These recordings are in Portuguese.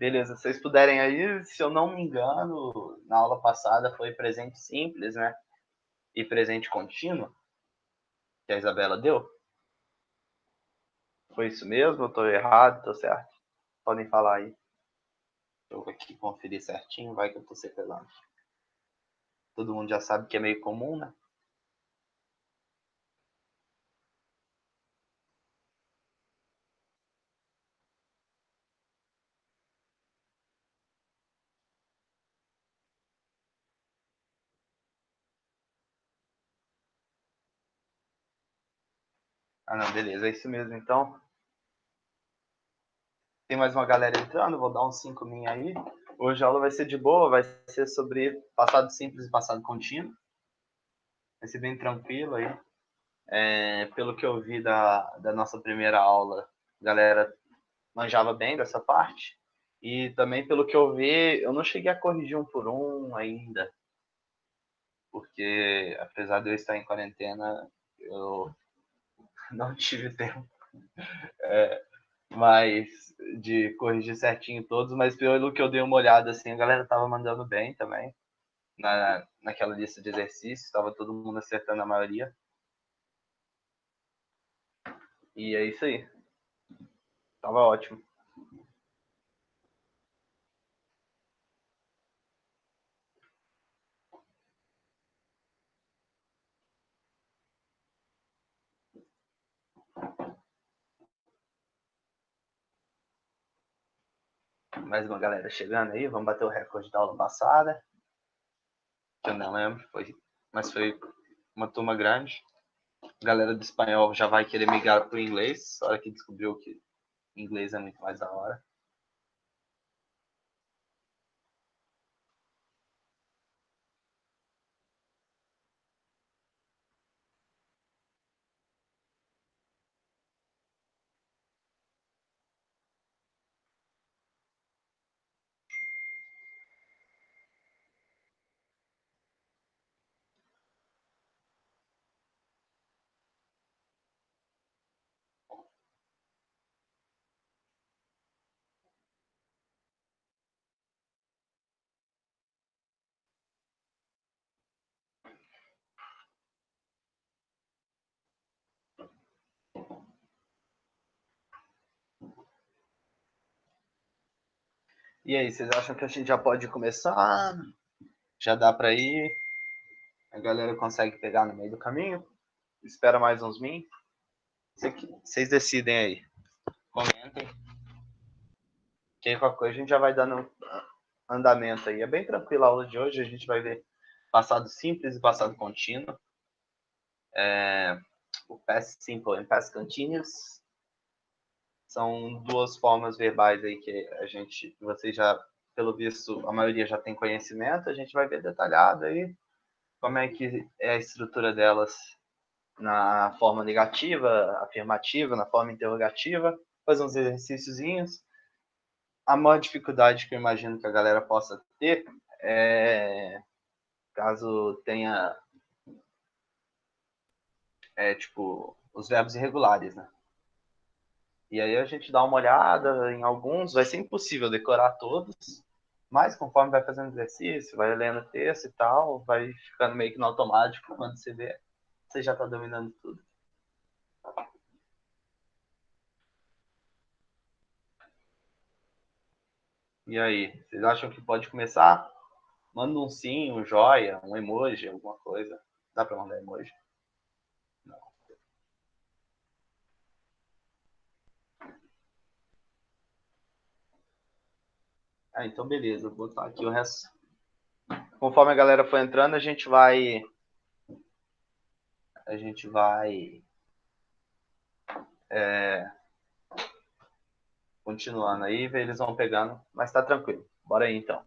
Beleza, se vocês puderem aí, se eu não me engano, na aula passada foi presente simples, né? E presente contínuo, que a Isabela deu. Foi isso mesmo? Eu tô errado? Tô certo? Podem falar aí. Eu vou aqui conferir certinho, vai que eu tô sequelando. Todo mundo já sabe que é meio comum, né? Ah, não, beleza, é isso mesmo. Então, tem mais uma galera entrando, vou dar uns 5 min aí. Hoje a aula vai ser de boa, vai ser sobre passado simples e passado contínuo. Vai ser bem tranquilo aí. Pelo que eu vi da nossa primeira aula, a galera manjava bem dessa parte. E também, pelo que eu vi, eu não cheguei a corrigir um por um ainda, porque apesar de eu estar em quarentena, eu não tive tempo mais de corrigir certinho todos, mas pelo que eu dei uma olhada, assim, a galera tava mandando bem também, naquela lista de exercícios, tava todo mundo acertando a maioria. E é isso aí, tava ótimo. Mais uma galera chegando aí, vamos bater o recorde da aula passada, que eu não lembro, mas foi uma turma grande. A galera do espanhol já vai querer migrar pro inglês, a hora que descobriu que inglês é muito mais da hora. E aí, vocês acham que a gente já pode começar? Já dá pra ir? A galera consegue pegar no meio do caminho? Espera mais uns min? Vocês decidem aí. Comentem. Que aí qualquer coisa a gente já vai dando andamento aí. É bem tranquila a aula de hoje. A gente vai ver passado simples e passado contínuo. O past simple e past continuous. São duas formas verbais aí que vocês já, pelo visto, a maioria já tem conhecimento. A gente vai ver detalhado aí como é que é a estrutura delas na forma negativa, afirmativa, na forma interrogativa, fazer uns exercíciozinhos. A maior dificuldade que eu imagino que a galera possa ter é caso tenha tipo os verbos irregulares, né? E aí a gente dá uma olhada em alguns, vai ser impossível decorar todos, mas conforme vai fazendo exercício, vai lendo o texto e tal, vai ficando meio que no automático, quando você vê, você já está dominando tudo. E aí, vocês acham que pode começar? Manda um sim, um joia, um emoji, alguma coisa. Dá para mandar emoji? Não. Ah, então beleza, vou botar aqui o resto. Conforme a galera for entrando, a gente vai continuando aí, eles vão pegando, mas tá tranquilo. Bora aí então.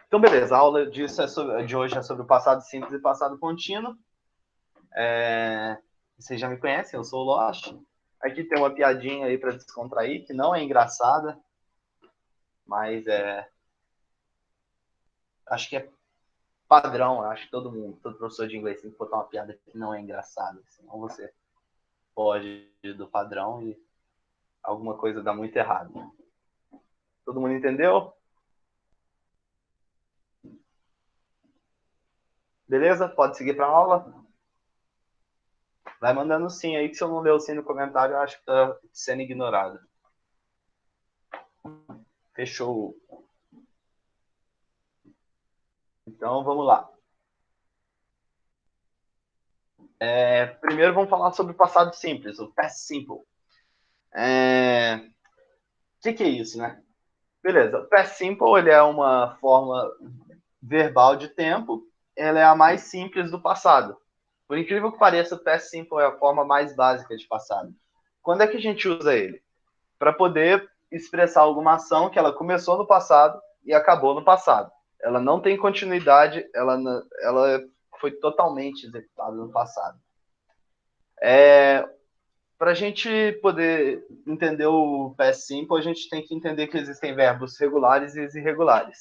Então, beleza, a aula de hoje é sobre o passado simples e passado contínuo. Vocês já me conhecem, eu sou o Lost. Aqui tem uma piadinha aí para descontrair, que não é engraçada, mas acho que é padrão, acho que todo professor de inglês tem que botar uma piada que não é engraçada, senão você foge do padrão e alguma coisa dá muito errado. Todo mundo entendeu? Beleza? Pode seguir para a aula? Vai mandando sim aí, que se eu não ler o sim no comentário, eu acho que tá sendo ignorado. Fechou. Então, vamos lá. Primeiro, vamos falar sobre o passado simples, o past simple. O que é isso, né? Beleza. O past simple ele é uma forma verbal de tempo. Ela é a mais simples do passado. Por incrível que pareça, o past simple é a forma mais básica de passado. Quando é que a gente usa ele? Para poder expressar alguma ação que ela começou no passado e acabou no passado. Ela não tem continuidade, ela foi totalmente executada no passado. Para a gente poder entender o past simple, a gente tem que entender que existem verbos regulares e irregulares.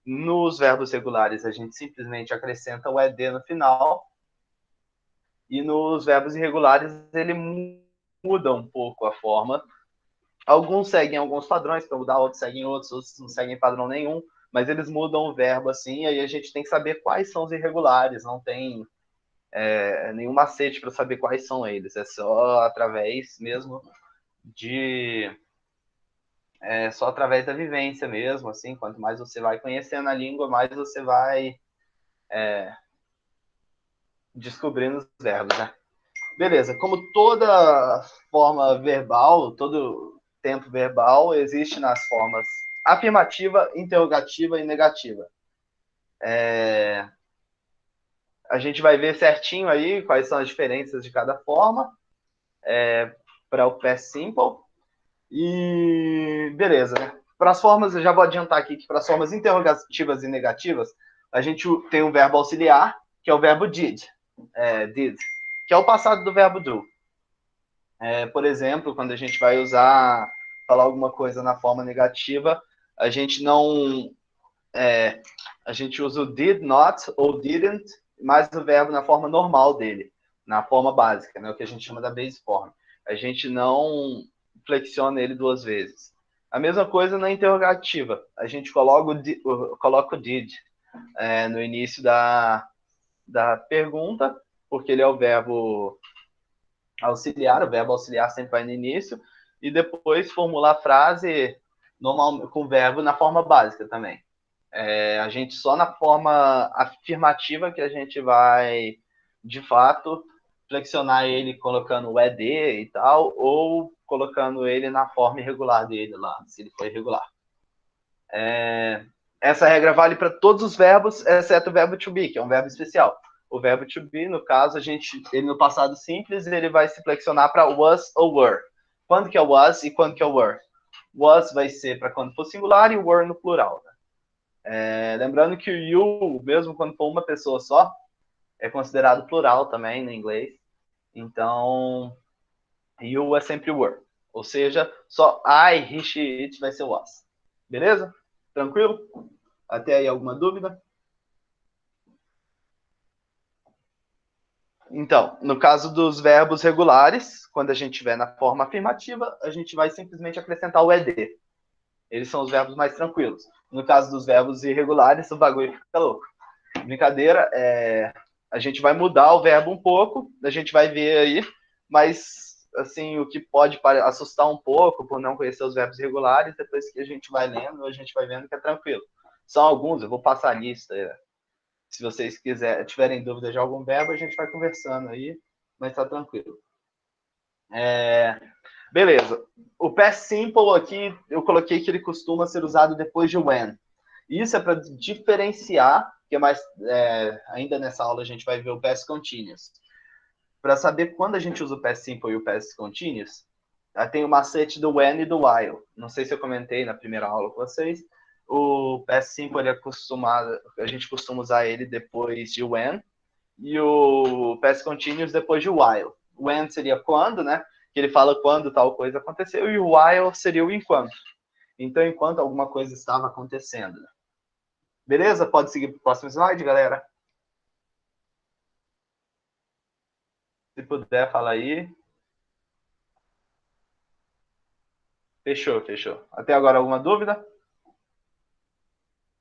Nos verbos regulares, a gente simplesmente acrescenta o ed no final, e nos verbos irregulares, ele muda um pouco a forma. Alguns seguem alguns padrões para mudar, outros seguem outros não seguem padrão nenhum, mas eles mudam o verbo assim, e aí a gente tem que saber quais são os irregulares, não tem nenhum macete para saber quais são eles, é só através mesmo só através da vivência mesmo, assim, quanto mais você vai conhecendo a língua, mais você vai descobrindo os verbos, né? Beleza, como toda forma verbal, todo tempo verbal existe nas formas afirmativa, interrogativa e negativa. A gente vai ver certinho aí quais são as diferenças de cada forma para o past simple. E beleza, né? Para as formas, eu já vou adiantar aqui que para as formas interrogativas e negativas, a gente tem um verbo auxiliar, que é o verbo did, que é o passado do verbo do. Por exemplo, quando a gente vai falar alguma coisa na forma negativa, a gente não. A gente usa o did not ou didn't, mais o verbo na forma normal dele, na forma básica, né, o que a gente chama da base form. A gente não flexiona ele duas vezes. A mesma coisa na interrogativa. A gente coloca o did no início da pergunta, porque ele é o verbo auxiliar, o verbo auxiliar sempre vai no início, e depois formula a frase normal, com o verbo na forma básica também. A gente só na forma afirmativa que a gente vai, de fato, flexionar ele colocando o ED e tal, ou colocando ele na forma irregular dele lá, se ele for irregular. Essa regra vale para todos os verbos, exceto o verbo to be, que é um verbo especial. O verbo to be, no caso, ele no passado simples, ele vai se flexionar para was ou were. Quando que é was e quando que é were? Was vai ser para quando for singular e were no plural. Lembrando que o you, mesmo quando for uma pessoa só, é considerado plural também no inglês. Então, you é sempre were. Ou seja, só I, he, she, it vai ser was. Beleza? Tranquilo? Até aí alguma dúvida? Então, no caso dos verbos regulares, quando a gente estiver na forma afirmativa, a gente vai simplesmente acrescentar o ed. Eles são os verbos mais tranquilos. No caso dos verbos irregulares, o bagulho fica louco. Brincadeira, a gente vai mudar o verbo um pouco, a gente vai ver aí, mas assim, o que pode assustar um pouco por não conhecer os verbos regulares, depois que a gente vai lendo, a gente vai vendo que é tranquilo. São alguns, eu vou passar a lista. Se vocês tiverem dúvida de algum verbo, a gente vai conversando aí, mas tá tranquilo. Beleza. O past simple aqui, eu coloquei que ele costuma ser usado depois de when. Isso é para diferenciar, que é mais, ainda nessa aula a gente vai ver o past continuous. Para saber quando a gente usa o past simple e o past continuous, tem o macete do when e do while. Não sei se eu comentei na primeira aula com vocês. O past simple a gente costuma usar ele depois de when, e o past continuous depois de while. When seria quando, né? Que ele fala quando tal coisa aconteceu, e o while seria o enquanto. Então, enquanto alguma coisa estava acontecendo. Beleza? Pode seguir para o próximo slide, galera? Se puder, fala aí. Fechou, fechou. Até agora, alguma dúvida?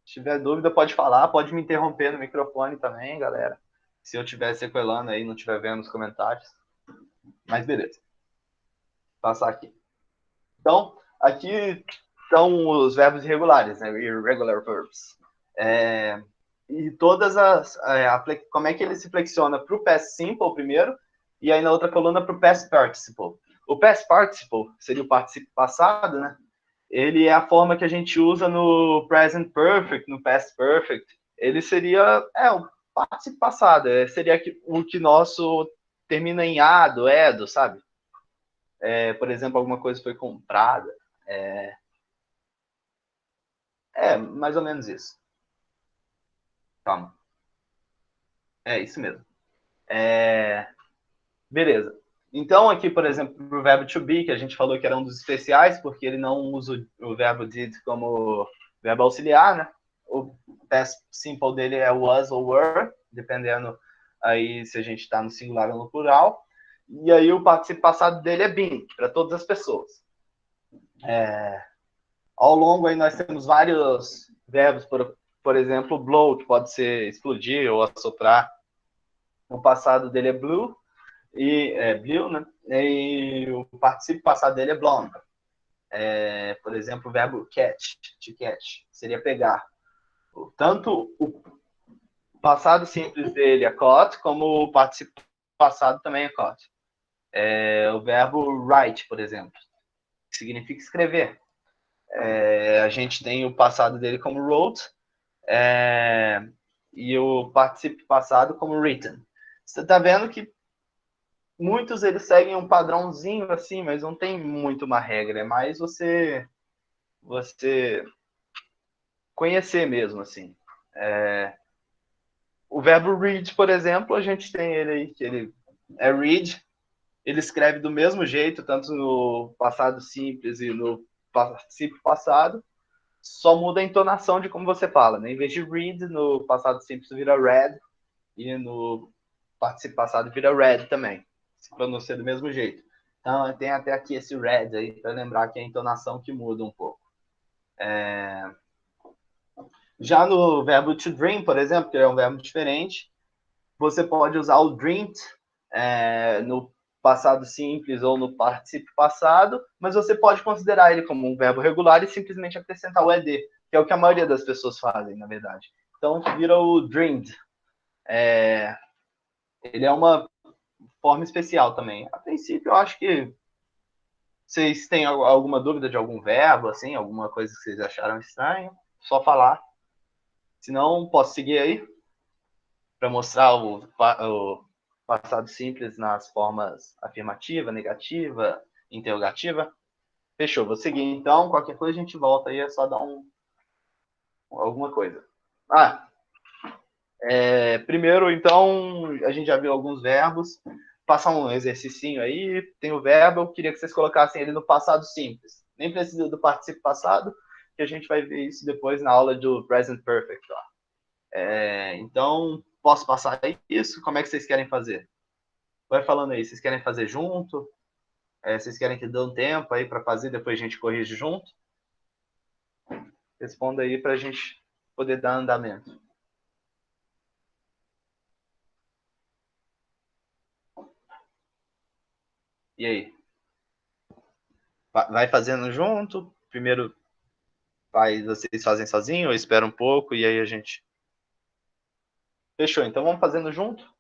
Se tiver dúvida, pode falar, pode me interromper no microfone também, galera. Se eu estiver sequelando aí, não estiver vendo os comentários. Mas beleza. Vou passar aqui. Então, aqui estão os verbos irregulares, né? Irregular verbs. E todas como é que ele se flexiona para o past simple primeiro, e aí na outra coluna para o past participle. O past participle seria o participo passado, né? Ele é a forma que a gente usa no present perfect, no past perfect. Ele seria o participo passado, seria o que nosso termina em ado, edo, sabe? Por exemplo, alguma coisa foi comprada. Mais ou menos isso. Calma. É isso mesmo. Beleza. Então, aqui, por exemplo, o verbo to be, que a gente falou que era um dos especiais, porque ele não usa o verbo did como verbo auxiliar, né? O past simple dele é was ou were, dependendo aí se a gente está no singular ou no plural. E aí o participo passado dele é been, para todas as pessoas. Ao longo aí nós temos vários verbos, por exemplo, blow, que pode ser explodir ou assoprar. O passado dele é blue, blue, né? E o participo passado dele é blonde. Por exemplo, o verbo catch, to catch, seria pegar. Tanto o passado simples dele é caught, como o participo passado também é caught. O verbo write, por exemplo, que significa escrever. A gente tem o passado dele como wrote, e o participo passado como written. Você está vendo que muitos eles seguem um padrãozinho assim, mas não tem muito uma regra, é mais você conhecer mesmo, assim. O verbo read, por exemplo, a gente tem ele aí, que ele é read, ele escreve do mesmo jeito, tanto no passado simples e no participo passado, só muda a entonação de como você fala, né? Em vez de read, no passado simples vira read, e no participo passado vira read também. Se pronuncia do mesmo jeito. Então, tem até aqui esse read aí, para lembrar que é a entonação que muda um pouco. Já no verbo to dream, por exemplo, que é um verbo diferente, você pode usar o dreamed no passado simples ou no participo passado, mas você pode considerar ele como um verbo regular e simplesmente acrescentar o ed, que é o que a maioria das pessoas fazem, na verdade. Então, vira o dreamed. Ele é uma forma especial também. A princípio, eu acho que vocês têm alguma dúvida de algum verbo, assim, alguma coisa que vocês acharam estranho, só falar. Se não, posso seguir aí para mostrar o passado simples nas formas afirmativa, negativa, interrogativa. Fechou, vou seguir então. Qualquer coisa a gente volta aí, é só dar alguma coisa. Primeiro, então, a gente já viu alguns verbos. Passar um exercício aí. Tem o verbo, eu queria que vocês colocassem ele no passado simples. Nem precisa do participo passado, que a gente vai ver isso depois na aula do present perfect. Então, posso passar isso? Como é que vocês querem fazer? Vai falando aí, vocês querem fazer junto? Vocês querem que dê um tempo aí para fazer, depois a gente corrige junto? Responda aí para a gente poder dar andamento. E aí? Vai fazendo junto? Primeiro vocês fazem sozinho ou espera um pouco e aí a gente... Fechou, então vamos fazendo junto?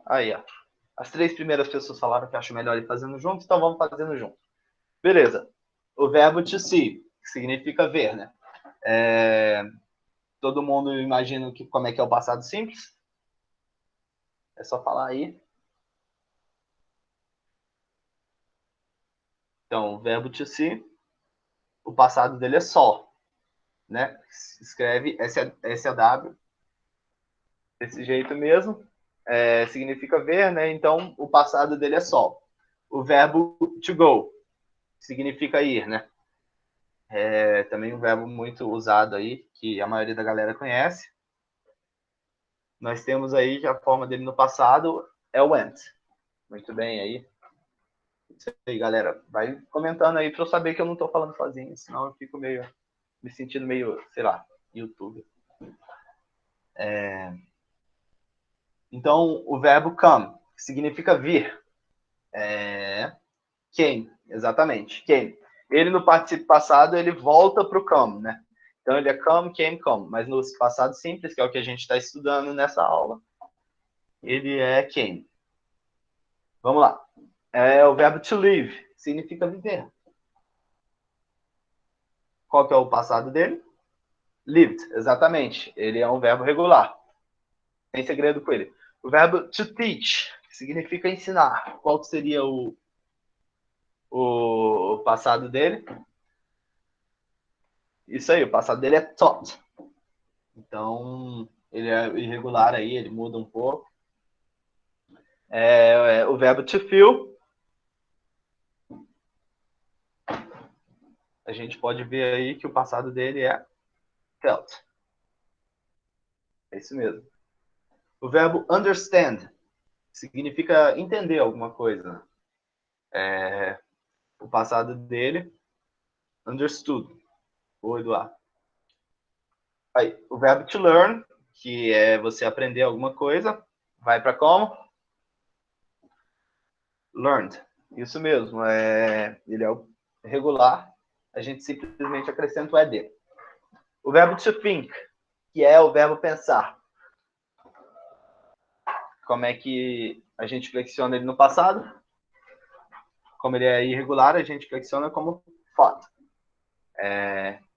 Aí, ó. As 3 primeiras pessoas falaram que acham melhor ir fazendo junto, então vamos fazendo junto. Beleza. O verbo to see, que significa ver, né? Todo mundo imagina como é que é o passado simples? É só falar aí. Então, o verbo to see, o passado dele é saw, né? Escreve S-A-W, desse jeito mesmo. Significa ver, né? Então, o passado dele é saw. O verbo to go, significa ir, né? Também um verbo muito usado aí, que a maioria da galera conhece. Nós temos aí que a forma dele no passado é went. Muito bem aí. Isso aí, galera. Vai comentando aí para eu saber que eu não estou falando sozinho, senão eu fico me sentindo meio, sei lá, YouTube. Então, o verbo come, que significa vir. Came, exatamente. Came. Ele no participo passado, ele volta para o come, né? Então, ele é come, came, come. Mas no passado simples, que é o que a gente está estudando nessa aula, ele é came. Vamos lá. O verbo to live, significa viver. Qual que é o passado dele? Lived, exatamente. Ele é um verbo regular. Tem segredo com ele. O verbo to teach, que significa ensinar. Qual seria o passado dele? Isso aí, o passado dele é taught. Então, ele é irregular aí, ele muda um pouco. O verbo to feel. A gente pode ver aí que o passado dele é felt. É isso mesmo. O verbo understand significa entender alguma coisa. O passado dele, understood. O Eduardo. Aí, o verbo to learn, que é você aprender alguma coisa, vai para como? Learned. Isso mesmo. Ele é o regular. A gente simplesmente acrescenta o ED. O verbo to think, que é o verbo pensar. Como é que a gente flexiona ele no passado? Como ele é irregular, a gente flexiona como thought.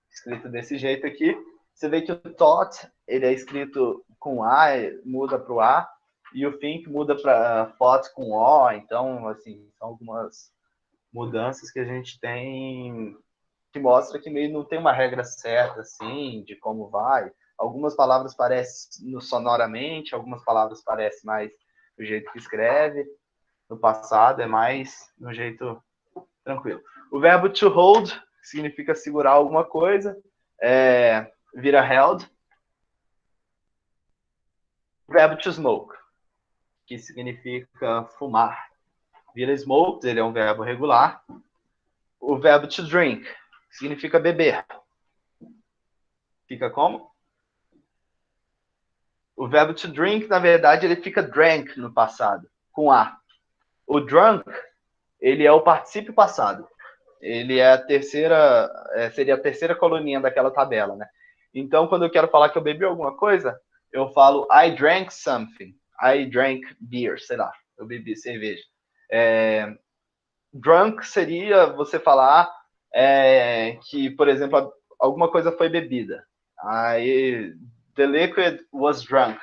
Escrito desse jeito aqui. Você vê que o thought, ele é escrito com A, muda para o A, e o think muda para thought com O. Então, assim, são algumas mudanças que a gente tem que mostra que meio não tem uma regra certa, assim, de como vai. Algumas palavras parecem sonoramente, algumas palavras parecem mais do jeito que escreve. No passado é mais no jeito tranquilo. O verbo to hold significa segurar alguma coisa, vira held. O verbo to smoke, que significa fumar, vira smoked, ele é um verbo regular. O verbo to drink significa beber. Fica como? O verbo to drink, na verdade, ele fica drank no passado, com A. O drunk, ele é o particípio passado. Ele é seria a terceira coluninha daquela tabela, né? Então, quando eu quero falar que eu bebi alguma coisa, eu falo I drank something. I drank beer, sei lá. Eu bebi cerveja. Drunk seria você falar que, por exemplo, alguma coisa foi bebida. Aí, the liquid was drunk.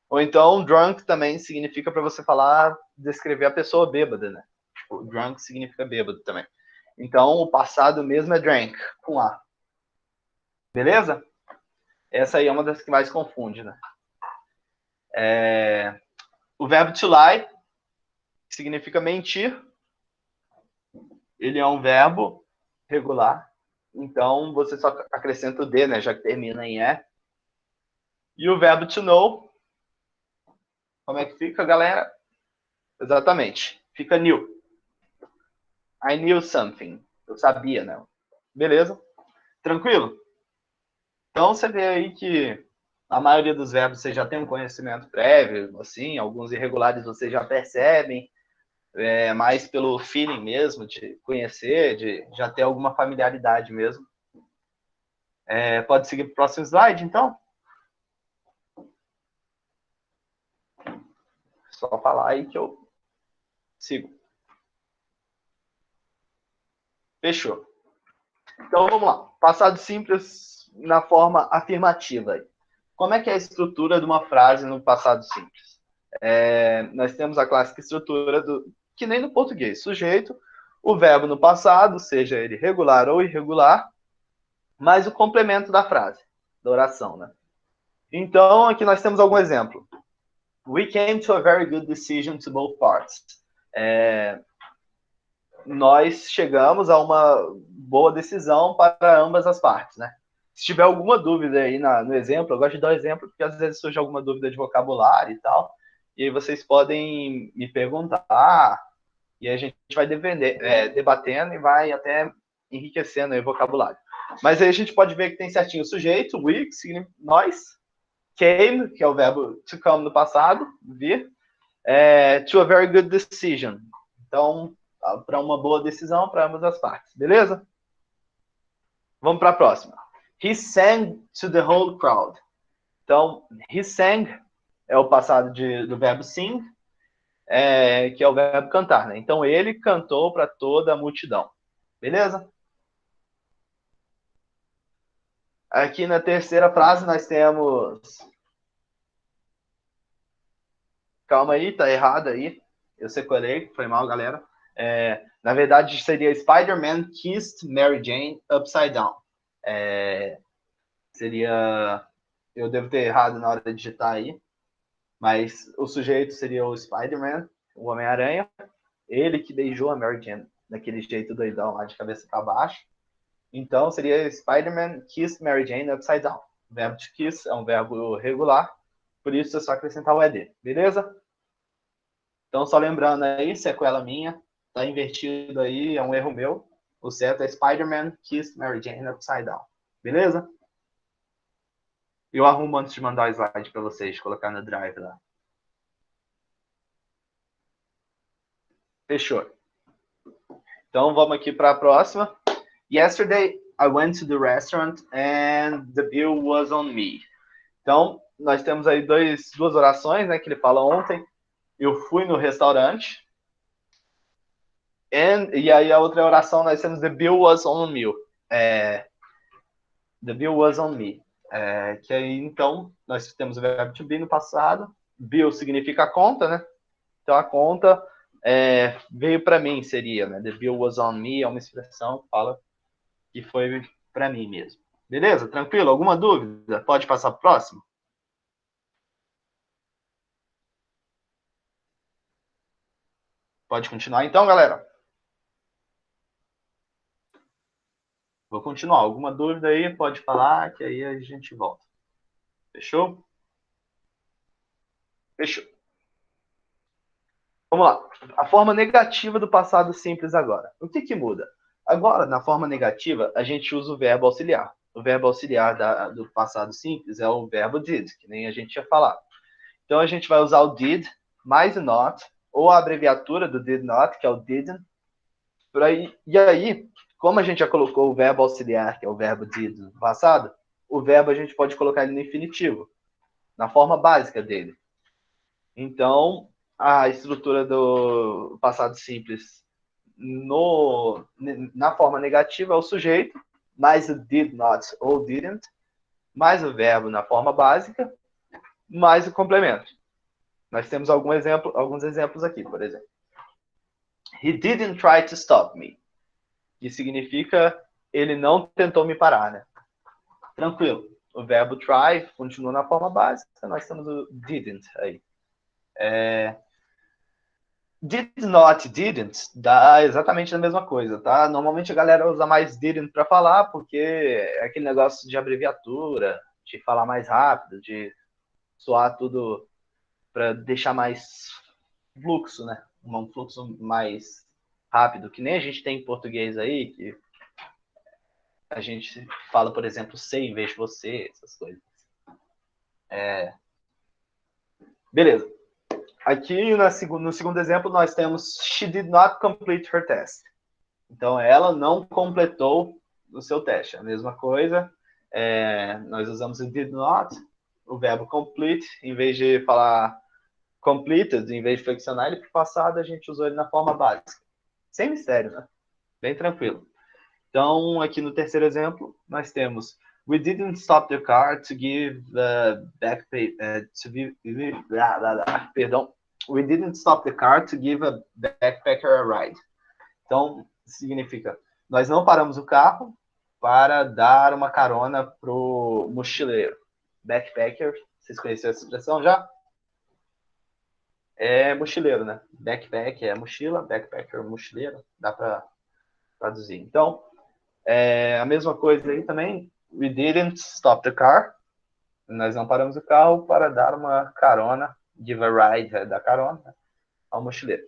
Ou então, drunk também significa para você falar, descrever a pessoa bêbada, né? Tipo, drunk significa bêbado também. Então, o passado mesmo é drank, com A. Beleza? Essa aí é uma das que mais confunde, né? O verbo to lie significa mentir. Ele é um verbo regular. Então, você só acrescenta o D, né? Já que termina em E. E o verbo to know, como é que fica, galera? Exatamente. Fica knew. I knew something. Eu sabia, né? Beleza? Tranquilo? Então, você vê aí que a maioria dos verbos você já tem um conhecimento prévio, assim, alguns irregulares você já percebem, mais pelo feeling mesmo, de conhecer, de já ter alguma familiaridade mesmo. Pode seguir para o próximo slide, então? Só falar aí que eu sigo. Fechou. Então, vamos lá. Passado simples na forma afirmativa. Como é que é a estrutura de uma frase no passado simples? Nós temos a clássica estrutura que nem no português. Sujeito, o verbo no passado, seja ele regular ou irregular, mais o complemento da frase, da oração, né? Então, aqui nós temos algum exemplo. We came to a very good decision to both parts. Nós chegamos a uma boa decisão para ambas as partes, né? Se tiver alguma dúvida aí no exemplo, eu gosto de dar um exemplo, porque às vezes surge alguma dúvida de vocabulário e tal. e aí vocês podem me perguntar, e a gente vai debatendo e vai até enriquecendo aí o vocabulário. Mas aí a gente pode ver que tem certinho o sujeito, we, que significa nós, came, que é o verbo to come no passado, vir, to a very good decision. Então, para uma boa decisão para ambas as partes, beleza? Vamos para a próxima. He sang to the whole crowd. Então, he sang é o passado do verbo sing, que é o verbo cantar, né? Então, ele cantou para toda a multidão. Beleza? Aqui na terceira frase nós temos... Calma aí, tá errado aí. Eu separei, foi mal, galera. Na verdade, seria Spider-Man kissed Mary Jane upside down. Seria... Eu devo ter errado na hora de digitar aí. Mas o sujeito seria o Spider-Man, o Homem-Aranha. Ele que beijou a Mary Jane daquele jeito doidão lá de cabeça para baixo. Então, seria Spider-Man kissed Mary Jane upside down. O verbo to kiss é um verbo regular, por isso é só acrescentar o ED, beleza? Então, só lembrando aí, sequela minha, tá invertido aí, é um erro meu. O certo é Spider-Man kissed Mary Jane upside down, beleza? Eu arrumo antes de mandar o slide para vocês, colocar no Drive lá. Fechou. Então, vamos aqui para a próxima. Yesterday, I went to the restaurant and the bill was on me. Então, nós temos aí duas orações, né, que ele fala ontem. Eu fui no restaurante. E aí a outra oração nós temos the bill was on me. The bill was on me. Que aí, então, nós temos o verbo to be no passado. Bill significa conta, né? Então, a conta veio para mim, seria, né? The bill was on me é uma expressão que fala que foi para mim mesmo. Beleza? Tranquilo? Alguma dúvida? Pode passar para o próximo? Pode continuar então, galera? Vou continuar. Alguma dúvida aí? Pode falar, que aí a gente volta. Fechou? Fechou. Vamos lá. A forma negativa do passado simples agora. O que muda? Agora, na forma negativa, a gente usa o verbo auxiliar. O verbo auxiliar do passado simples é o verbo did, que nem a gente tinha falado. Então, a gente vai usar o did mais o not, ou a abreviatura do did not, que é o didn't. E aí, como a gente já colocou o verbo auxiliar, que é o verbo did no passado, o verbo a gente pode colocar ele no infinitivo, na forma básica dele. Então, a estrutura do passado simples na forma negativa é o sujeito, mais o did not ou didn't, mais o verbo na forma básica, mais o complemento. Nós temos alguns exemplos aqui, por exemplo. He didn't try to stop me. Que significa ele não tentou me parar, né? Tranquilo. O verbo try continua na forma básica, nós temos o didn't aí. Did not, didn't, dá exatamente a mesma coisa, tá? Normalmente a galera usa mais didn't para falar, porque é aquele negócio de abreviatura, de falar mais rápido, de soar tudo para deixar mais fluxo, né? Um fluxo mais rápido, que nem a gente tem em português aí, que a gente fala, por exemplo, sei em vez de você, essas coisas. Beleza. Aqui no segundo exemplo nós temos she did not complete her test. Então ela não completou o seu teste. A mesma coisa, nós usamos o did not, o verbo complete, em vez de falar completed, em vez de flexionar ele para o passado, a gente usou ele na forma básica. Sem mistério, né? Bem tranquilo. Então, aqui no terceiro exemplo, nós temos we didn't stop the car to give perdão. We didn't stop the car to give a backpacker a ride. Então, significa, nós não paramos o carro para dar uma carona pro mochileiro. Backpacker, vocês conhecem essa expressão já? É mochileiro, né? Backpack é mochila, backpacker mochileiro, dá para traduzir. Então, a mesma coisa aí também, we didn't stop the car, nós não paramos o carro para dar uma carona give a ride é dar carona, né? Ao mochileiro.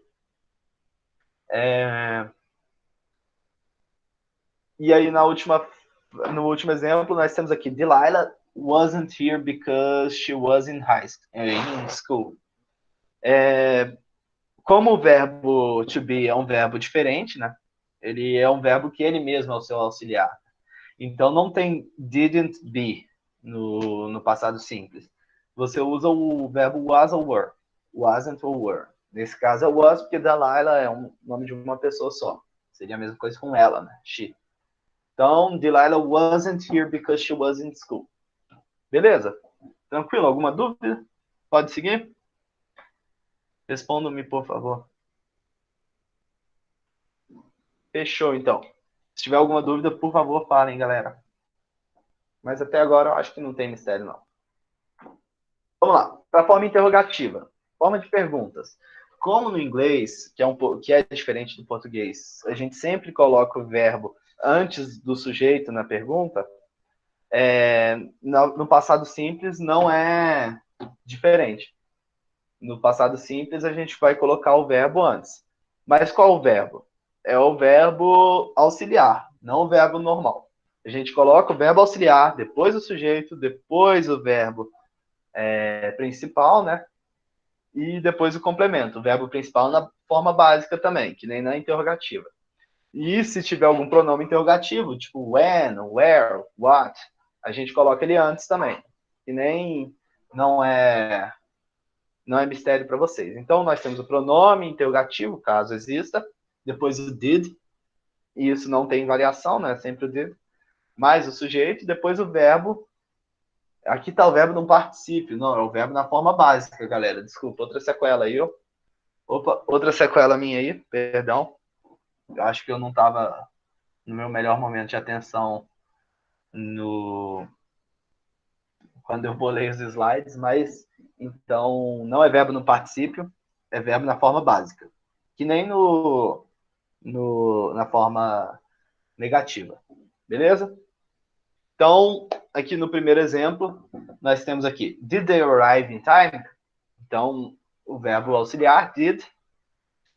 E aí, no último exemplo, nós temos aqui, Delilah wasn't here because she was in school. Como o verbo to be é um verbo diferente, né? Ele é um verbo que ele mesmo é o seu auxiliar. Então, não tem didn't be no passado simples. Você usa o verbo was ou were. Wasn't ou were. Nesse caso é was, porque Delilah é um nome de uma pessoa só. Seria a mesma coisa com ela, né? She. Então, Delilah wasn't here because she was in school. Beleza? Tranquilo? Alguma dúvida? Pode seguir? Responda-me, por favor. Fechou, então. Se tiver alguma dúvida, por favor, falem, galera. Mas até agora eu acho que não tem mistério, não. Vamos lá. Para a forma interrogativa. Forma de perguntas. Como no inglês, que é diferente do português, a gente sempre coloca o verbo antes do sujeito na pergunta, no passado simples não é diferente. No passado simples, a gente vai colocar o verbo antes. Mas qual o verbo? É o verbo auxiliar, não o verbo normal. A gente coloca o verbo auxiliar, depois o sujeito, depois o verbo principal, né? E depois o complemento. O verbo principal na forma básica também, que nem na interrogativa. E se tiver algum pronome interrogativo, tipo when, where, what, a gente coloca ele antes também. Que nem não é mistério para vocês. Então, nós temos o pronome interrogativo, caso exista, depois o did, e isso não tem variação, né? Sempre o did, mais o sujeito, depois o verbo. Aqui está o verbo no particípio, não, é o verbo na forma básica, galera. Desculpa, outra sequela aí, ó. Opa, outra sequela minha aí, perdão. Eu acho que eu não estava no meu melhor momento de atenção quando eu bolei os slides, mas então não é verbo no particípio, é verbo na forma básica. Que nem na forma negativa. Beleza? Então, aqui no primeiro exemplo, nós temos aqui, did they arrive in time? Então, o verbo auxiliar, did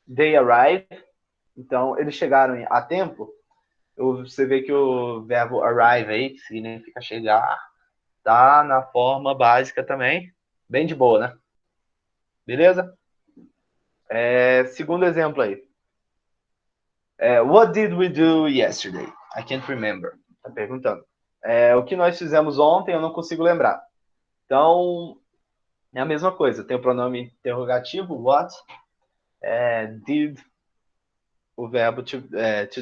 they arrive? Então, eles chegaram a tempo. Você vê que o verbo arrive aí, que significa chegar, tá na forma básica também. Bem de boa, né? Beleza? Segundo exemplo aí. What did we do yesterday? I can't remember. Tá perguntando. O que nós fizemos ontem eu não consigo lembrar. Então, é a mesma coisa. Tem o pronome interrogativo, what. Did, o verbo to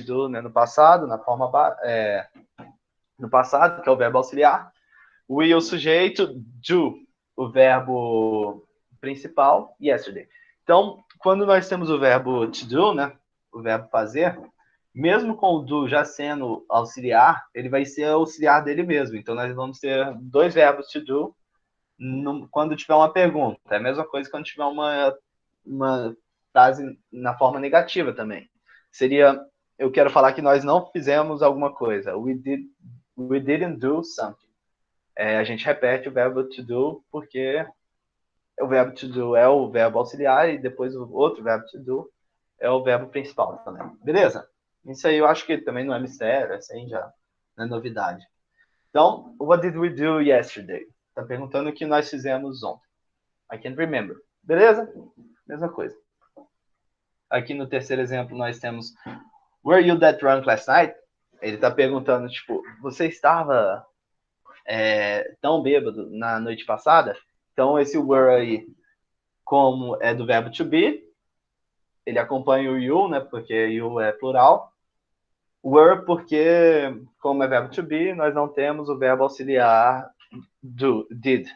do, né, no passado, na forma no passado, que é o verbo auxiliar. We, o sujeito. Do, o verbo principal. Yesterday. Então, quando nós temos o verbo to do, né, o verbo fazer, mesmo com o do já sendo auxiliar, ele vai ser auxiliar dele mesmo. Então, nós vamos ter dois verbos to do quando tiver uma pergunta. É a mesma coisa quando tiver uma frase na forma negativa também. Seria, eu quero falar que nós não fizemos alguma coisa. We didn't do something. A gente repete o verbo to do porque o verbo to do é o verbo auxiliar e depois o outro verbo to do é o verbo principal também. Beleza? Isso aí eu acho que também não é mistério, assim já não é novidade. Então, what did we do yesterday? Tá perguntando o que nós fizemos ontem. I can't remember. Beleza? Mesma coisa. Aqui no terceiro exemplo nós temos were you that drunk last night? Ele tá perguntando, tipo, você estava tão bêbado na noite passada? Então, esse were aí, como é do verbo to be, ele acompanha o you, né? Porque you é plural. Were, porque, como é verbo to be, nós não temos o verbo auxiliar did.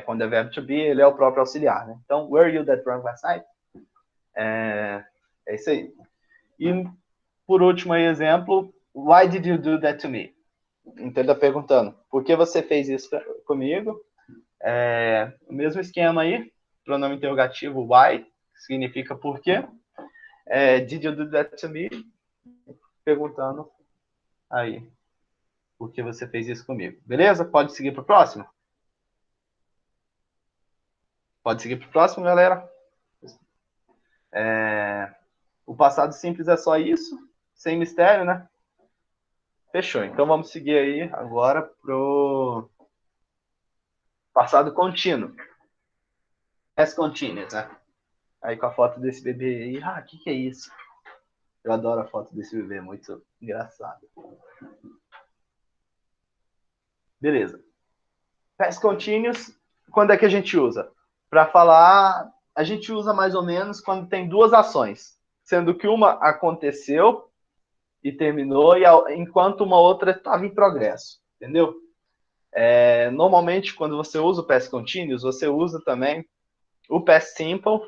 Quando é verbo to be, ele é o próprio auxiliar, né? Então, were you that drunk last night? É isso aí. E, por último, aí, exemplo, why did you do that to me? Então, ele está perguntando, por que você fez isso comigo? O mesmo esquema aí, pronome interrogativo why, que significa por quê. Did you do that to me? Perguntando aí, por que você fez isso comigo? Beleza? Pode seguir para o próximo? Pode seguir para o próximo, galera. O passado simples é só isso, sem mistério, né? Fechou. Então vamos seguir aí agora pro passado contínuo. Past continuous, né? Aí com a foto desse bebê aí. Ah, o que é isso? Eu adoro a foto desse bebê, muito engraçado. Beleza. Past continuous, quando é que a gente usa? Para falar, a gente usa mais ou menos quando tem duas ações, sendo que uma aconteceu e terminou, enquanto uma outra estava em progresso, entendeu? Normalmente, quando você usa o past continuous, você usa também o past simple,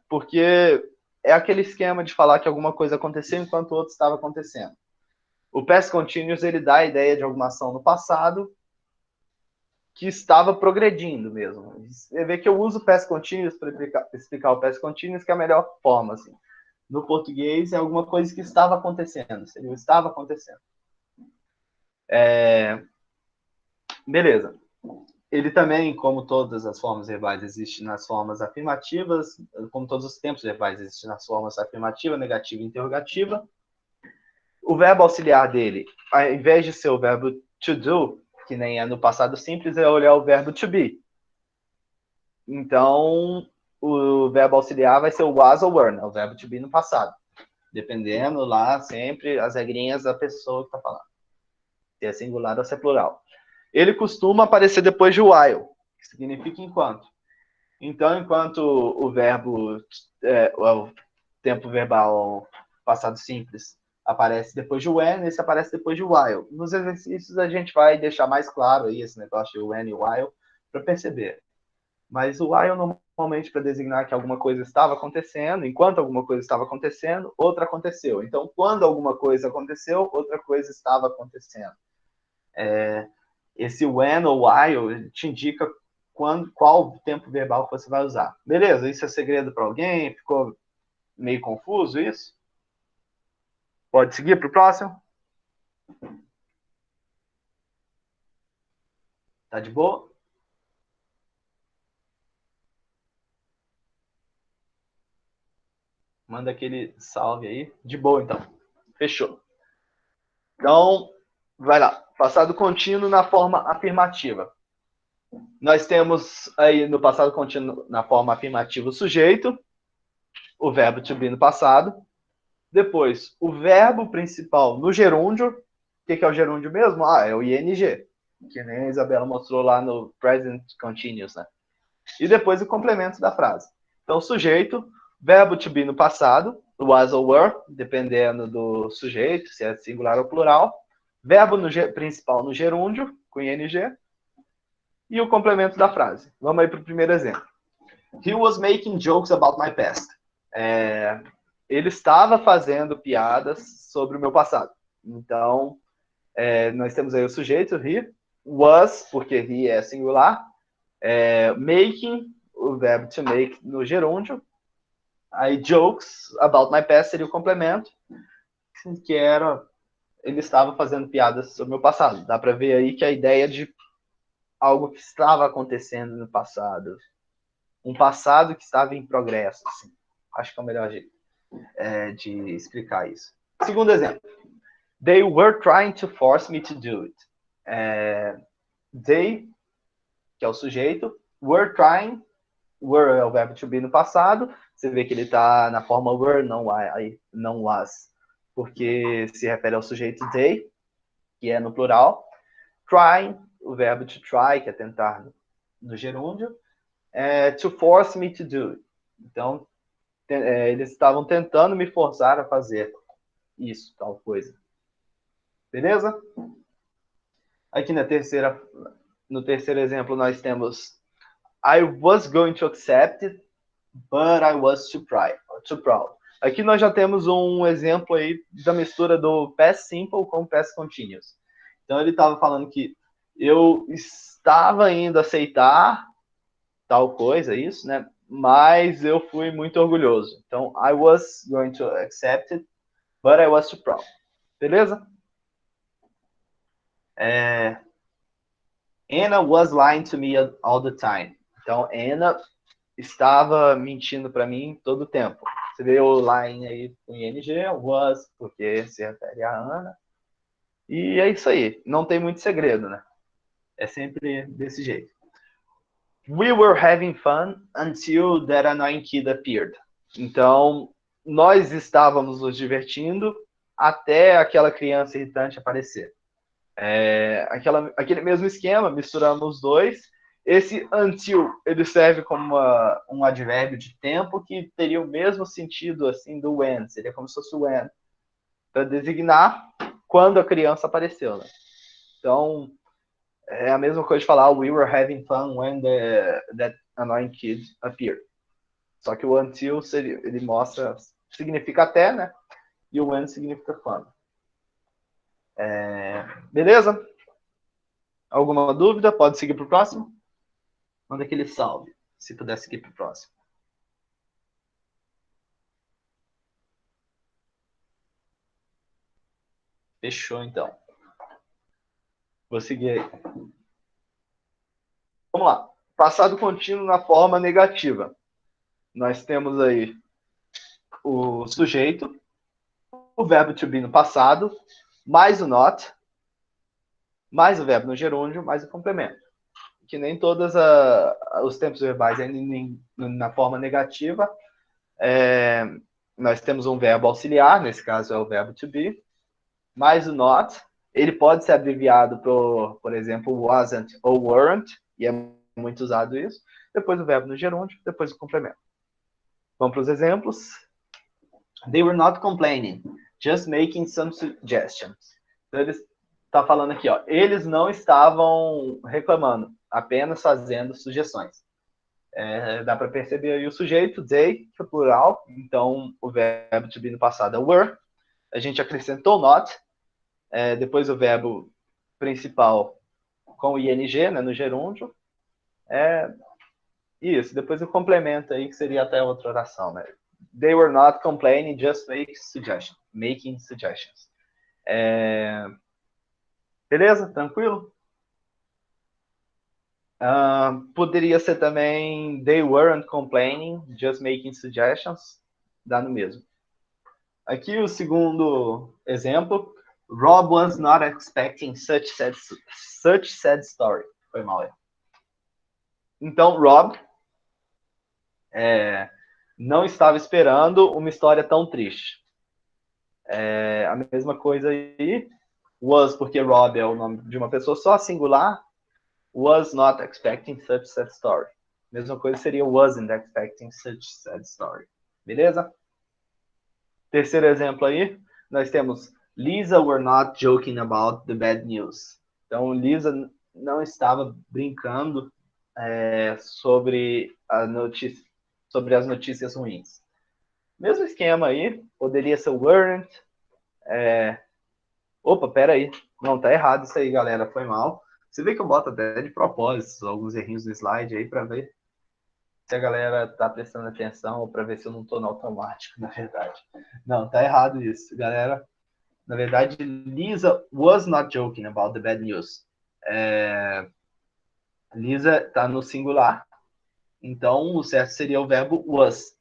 porque é aquele esquema de falar que alguma coisa aconteceu enquanto outra estava acontecendo. O past continuous, ele dá a ideia de alguma ação no passado que estava progredindo mesmo. Você vê que eu uso o past continuous para explicar o past continuous, que é a melhor forma, assim. No português, é alguma coisa que estava acontecendo. Seria o estava acontecendo. Beleza. Ele também, como todas as formas verbais, existe nas formas afirmativas, como todos os tempos verbais, existe nas formas afirmativa, negativa e interrogativa. O verbo auxiliar dele, ao invés de ser o verbo to do, que nem é no passado simples, é olhar o verbo to be. Então, o verbo auxiliar vai ser o was ou were, né? O verbo to be no passado. Dependendo lá, sempre, as regrinhas da pessoa que está falando. Se é singular ou se é plural. Ele costuma aparecer depois de while, que significa enquanto. Então, enquanto o verbo, o tempo verbal passado simples aparece depois de when, esse aparece depois de while. Nos exercícios a gente vai deixar mais claro aí esse negócio de when e while para perceber. Mas o while normalmente para designar que alguma coisa estava acontecendo, enquanto alguma coisa estava acontecendo, outra aconteceu. Então, quando alguma coisa aconteceu, outra coisa estava acontecendo. Esse when ou while te indica qual tempo verbal que você vai usar. Beleza? Isso é segredo para alguém? Ficou meio confuso isso? Pode seguir para o próximo? Tá de boa? Manda aquele salve aí. De boa, então. Fechou. Então, vai lá. Passado contínuo na forma afirmativa. Nós temos aí no passado contínuo na forma afirmativa o sujeito, o verbo to be no passado. Depois, o verbo principal no gerúndio. O que é o gerúndio mesmo? É o ing, que nem a Isabela mostrou lá no present continuous, né? E depois o complemento da frase. Então, sujeito, verbo to be no passado, was ou were, dependendo do sujeito, se é singular ou plural. Verbo principal no gerúndio, com ing. E o complemento da frase. Vamos aí para o primeiro exemplo. He was making jokes about my past. Ele estava fazendo piadas sobre o meu passado. Então, nós temos aí o sujeito, he, was, porque he é singular, making, o verbo to make no gerúndio, aí jokes about my past seria o complemento, que era, ele estava fazendo piadas sobre o meu passado. Dá para ver aí que a ideia de algo que estava acontecendo no passado, um passado que estava em progresso, assim. Acho que é o melhor jeito de explicar isso. Segundo exemplo. They were trying to force me to do it. They, que é o sujeito, were trying, were é o verbo to be no passado, você vê que ele está na forma were, não was, porque se refere ao sujeito they, que é no plural. Trying, o verbo to try, que é tentar no gerúndio. To force me to do it. Então, eles estavam tentando me forçar a fazer isso, tal coisa. Beleza? Aqui no terceiro exemplo, nós temos I was going to accept it, but I was too proud. Aqui nós já temos um exemplo aí da mistura do past simple com past continuous. Então ele estava falando que eu estava indo aceitar tal coisa, isso, né? Mas eu fui muito orgulhoso. Então, I was going to accept it, but I was too proud. Beleza? Anna was lying to me all the time. Então, Anna estava mentindo para mim todo o tempo. Você vê o line aí com ing, was, porque se refere a Ana. E é isso aí. Não tem muito segredo, né? É sempre desse jeito. We were having fun until that annoying kid appeared. Então, nós estávamos nos divertindo até aquela criança irritante aparecer. Aquele mesmo esquema, misturamos os dois. Esse until, ele serve como um advérbio de tempo que teria o mesmo sentido assim do when, seria como se fosse o when, para designar quando a criança apareceu, né? Então, é a mesma coisa de falar we were having fun when that annoying kid appeared. Só que o until ele mostra, significa até, né? E o when significa quando. Beleza? Alguma dúvida? Pode seguir para o próximo? Manda aquele salve, se puder seguir para o próximo. Fechou, então. Vou seguir aí. Vamos lá. Passado contínuo na forma negativa. Nós temos aí o sujeito, o verbo to be no passado, mais o not, mais o verbo no gerúndio, mais o complemento. Que nem todos os tempos verbais ainda na forma negativa, nós temos um verbo auxiliar, nesse caso é o verbo to be, mais o not. Ele pode ser abreviado por exemplo, wasn't ou weren't, e é muito usado isso. Depois o verbo no gerúndio, depois o complemento. Vamos para os exemplos. They were not complaining, just making some suggestions. Então, ele está falando aqui, ó, eles não estavam reclamando, apenas fazendo sugestões. Dá para perceber aí o sujeito, they, que é plural, então o verbo to be no passado é were. A gente acrescentou not, depois o verbo principal com o ing, né, no gerúndio. Isso, depois o complemento aí, que seria até outra oração, né? They were not complaining, just making suggestions. Beleza? Tranquilo? Poderia ser também they weren't complaining, just making suggestions. Dá no mesmo. Aqui o segundo exemplo. Rob was not expecting such sad story. Foi mal aí. Então, Rob não estava esperando uma história tão triste. A mesma coisa aí. Was, porque Rob é o nome de uma pessoa só, singular. Was not expecting such sad story. Mesma coisa seria wasn't expecting such sad story. Beleza? Terceiro exemplo aí, nós temos Lisa were not joking about the bad news. Então, Lisa não estava brincando sobre as notícias ruins. Mesmo esquema aí, poderia ser weren't. Opa, peraí. Não, tá errado isso aí, galera. Foi mal. Você vê que eu boto até de propósito alguns errinhos no slide aí para ver se a galera tá prestando atenção ou para ver se eu não tô no automático, na verdade. Não, tá errado isso, galera. Na verdade, Lisa was not joking about the bad news. Lisa tá no singular. Então, o certo seria o verbo was.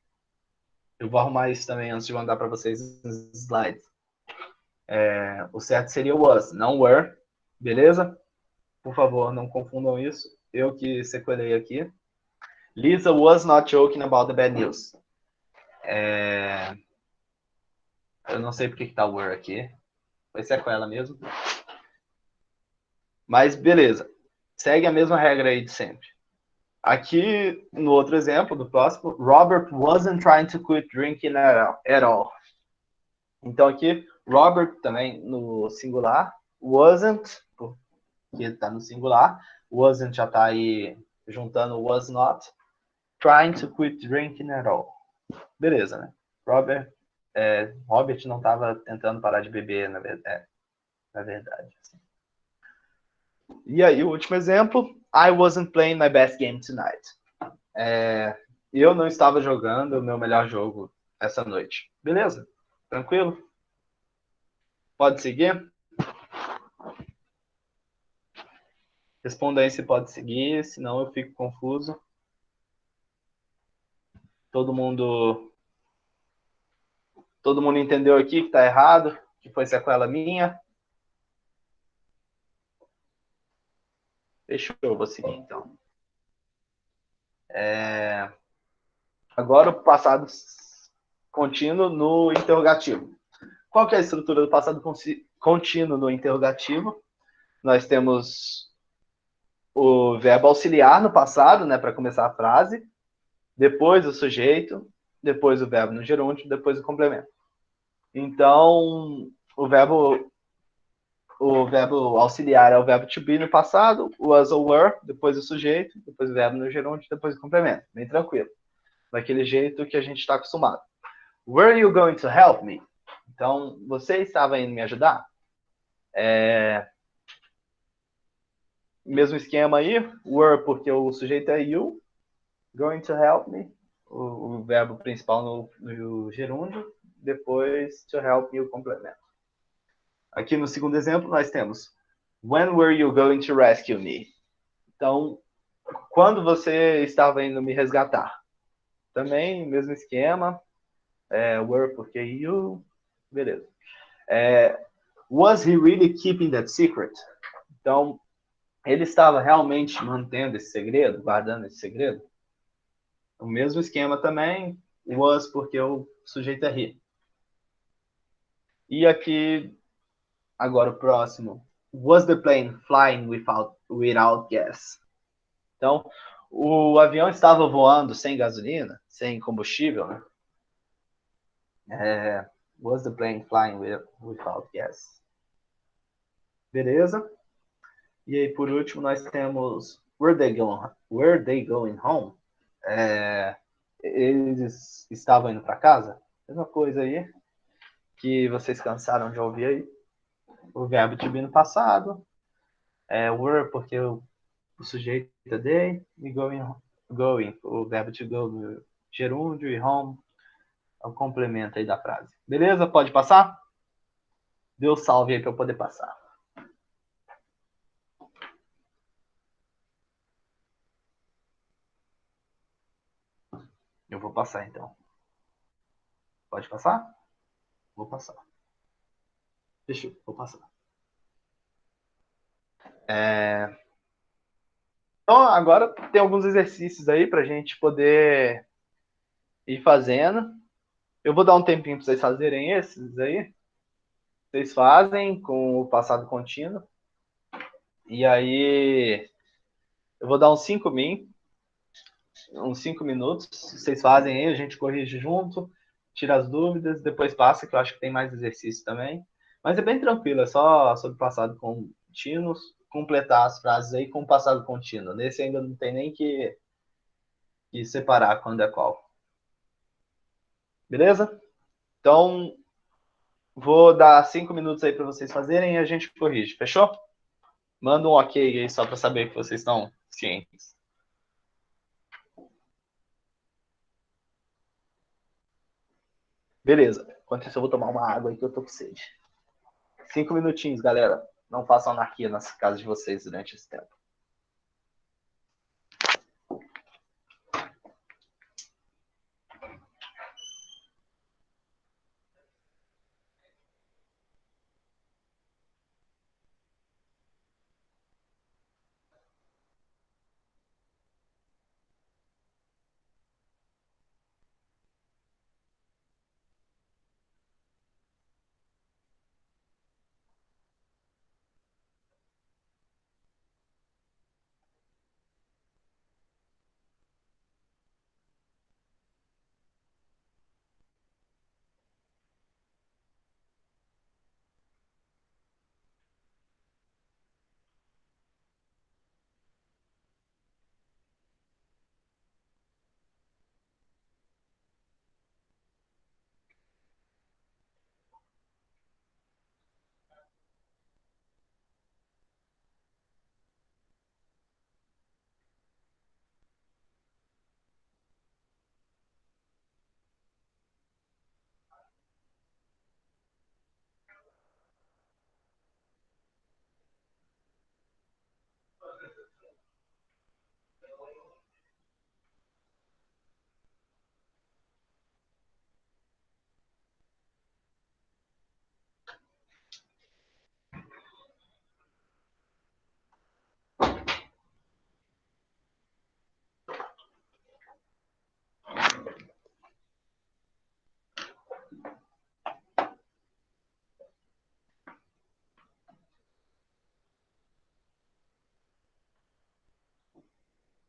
Eu vou arrumar isso também antes de mandar para vocês nos slides. O certo seria was, não were. Beleza? Por favor, não confundam isso. Eu que sequelei aqui. Lisa was not joking about the bad news. Eu não sei porque que tá were aqui. Foi sequela mesmo. Mas beleza. Segue a mesma regra aí de sempre. Aqui, no outro exemplo, do próximo, Robert wasn't trying to quit drinking at all. Então aqui, Robert também no singular, wasn't, porque está no singular, wasn't já está aí juntando was not, trying to quit drinking at all. Beleza, né? Robert não estava tentando parar de beber, na verdade. Assim. E aí, o último exemplo, I wasn't playing my best game tonight. Eu não estava jogando o meu melhor jogo essa noite. Beleza? Tranquilo? Pode seguir? Responda aí se pode seguir, senão eu fico confuso. Todo mundo entendeu aqui que tá errado, que foi sequela minha? Fechou, eu vou seguir então. Agora o passado contínuo no interrogativo. Qual que é a estrutura do passado contínuo no interrogativo? Nós temos o verbo auxiliar no passado, né, para começar a frase, depois o sujeito, depois o verbo no gerúndio, depois o complemento. Então, o verbo auxiliar é o verbo to be no passado, was ou were, depois o sujeito, depois o verbo no gerúndio, depois o complemento. Bem tranquilo. Daquele jeito que a gente está acostumado. Were you going to help me? Então, você estava indo me ajudar? Mesmo esquema aí, were porque o sujeito é you, going to help me, o verbo principal no gerúndio, depois to help me o complemento. Aqui no segundo exemplo nós temos when were you going to rescue me? Então, quando você estava indo me resgatar? Também, mesmo esquema, were porque you, beleza. Was he really keeping that secret? Então, ele estava realmente mantendo esse segredo, guardando esse segredo? O mesmo esquema também, was porque o sujeito é he. E aqui, agora o próximo. Was the plane flying without gas? Então, o avião estava voando sem gasolina, sem combustível, né? Was the plane flying without gas? Beleza? E aí, por último, nós temos were they going home? Eles estavam indo para casa? Mesma coisa aí que vocês cansaram de ouvir aí. O verbo to be no passado. Were porque o sujeito é they. E going, o verbo to go no gerúndio. E home é o complemento aí da frase. Beleza? Pode passar? Dê o salve aí para eu poder passar. Eu vou passar então. Pode passar? Vou passar. Fechou, vou passar. Então, agora tem alguns exercícios aí para a gente poder ir fazendo. Eu vou dar um tempinho para vocês fazerem esses aí. Vocês fazem com o passado contínuo. E aí, eu vou dar uns 5 minutos. Vocês fazem aí, a gente corrige junto, tira as dúvidas, depois passa, que eu acho que tem mais exercício também. Mas é bem tranquilo, é só sobre passado contínuo, completar as frases aí com o passado contínuo. Nesse ainda não tem nem que separar quando é qual. Beleza? Então, vou dar 5 minutos aí para vocês fazerem e a gente corrige. Fechou? Manda um ok aí só para saber que vocês estão cientes. Beleza. Enquanto isso, eu vou tomar uma água aí que eu tô com sede. 5 minutinhos, galera. Não façam anarquia nas casas de vocês durante esse tempo.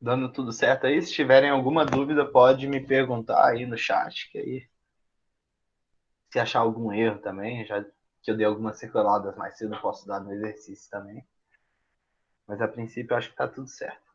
Dando tudo certo aí. Se tiverem alguma dúvida, pode me perguntar aí no chat, que aí, se achar algum erro também, já que eu dei algumas circuladas mais cedo, posso dar no exercício também. Mas a princípio eu acho que tá tudo certo.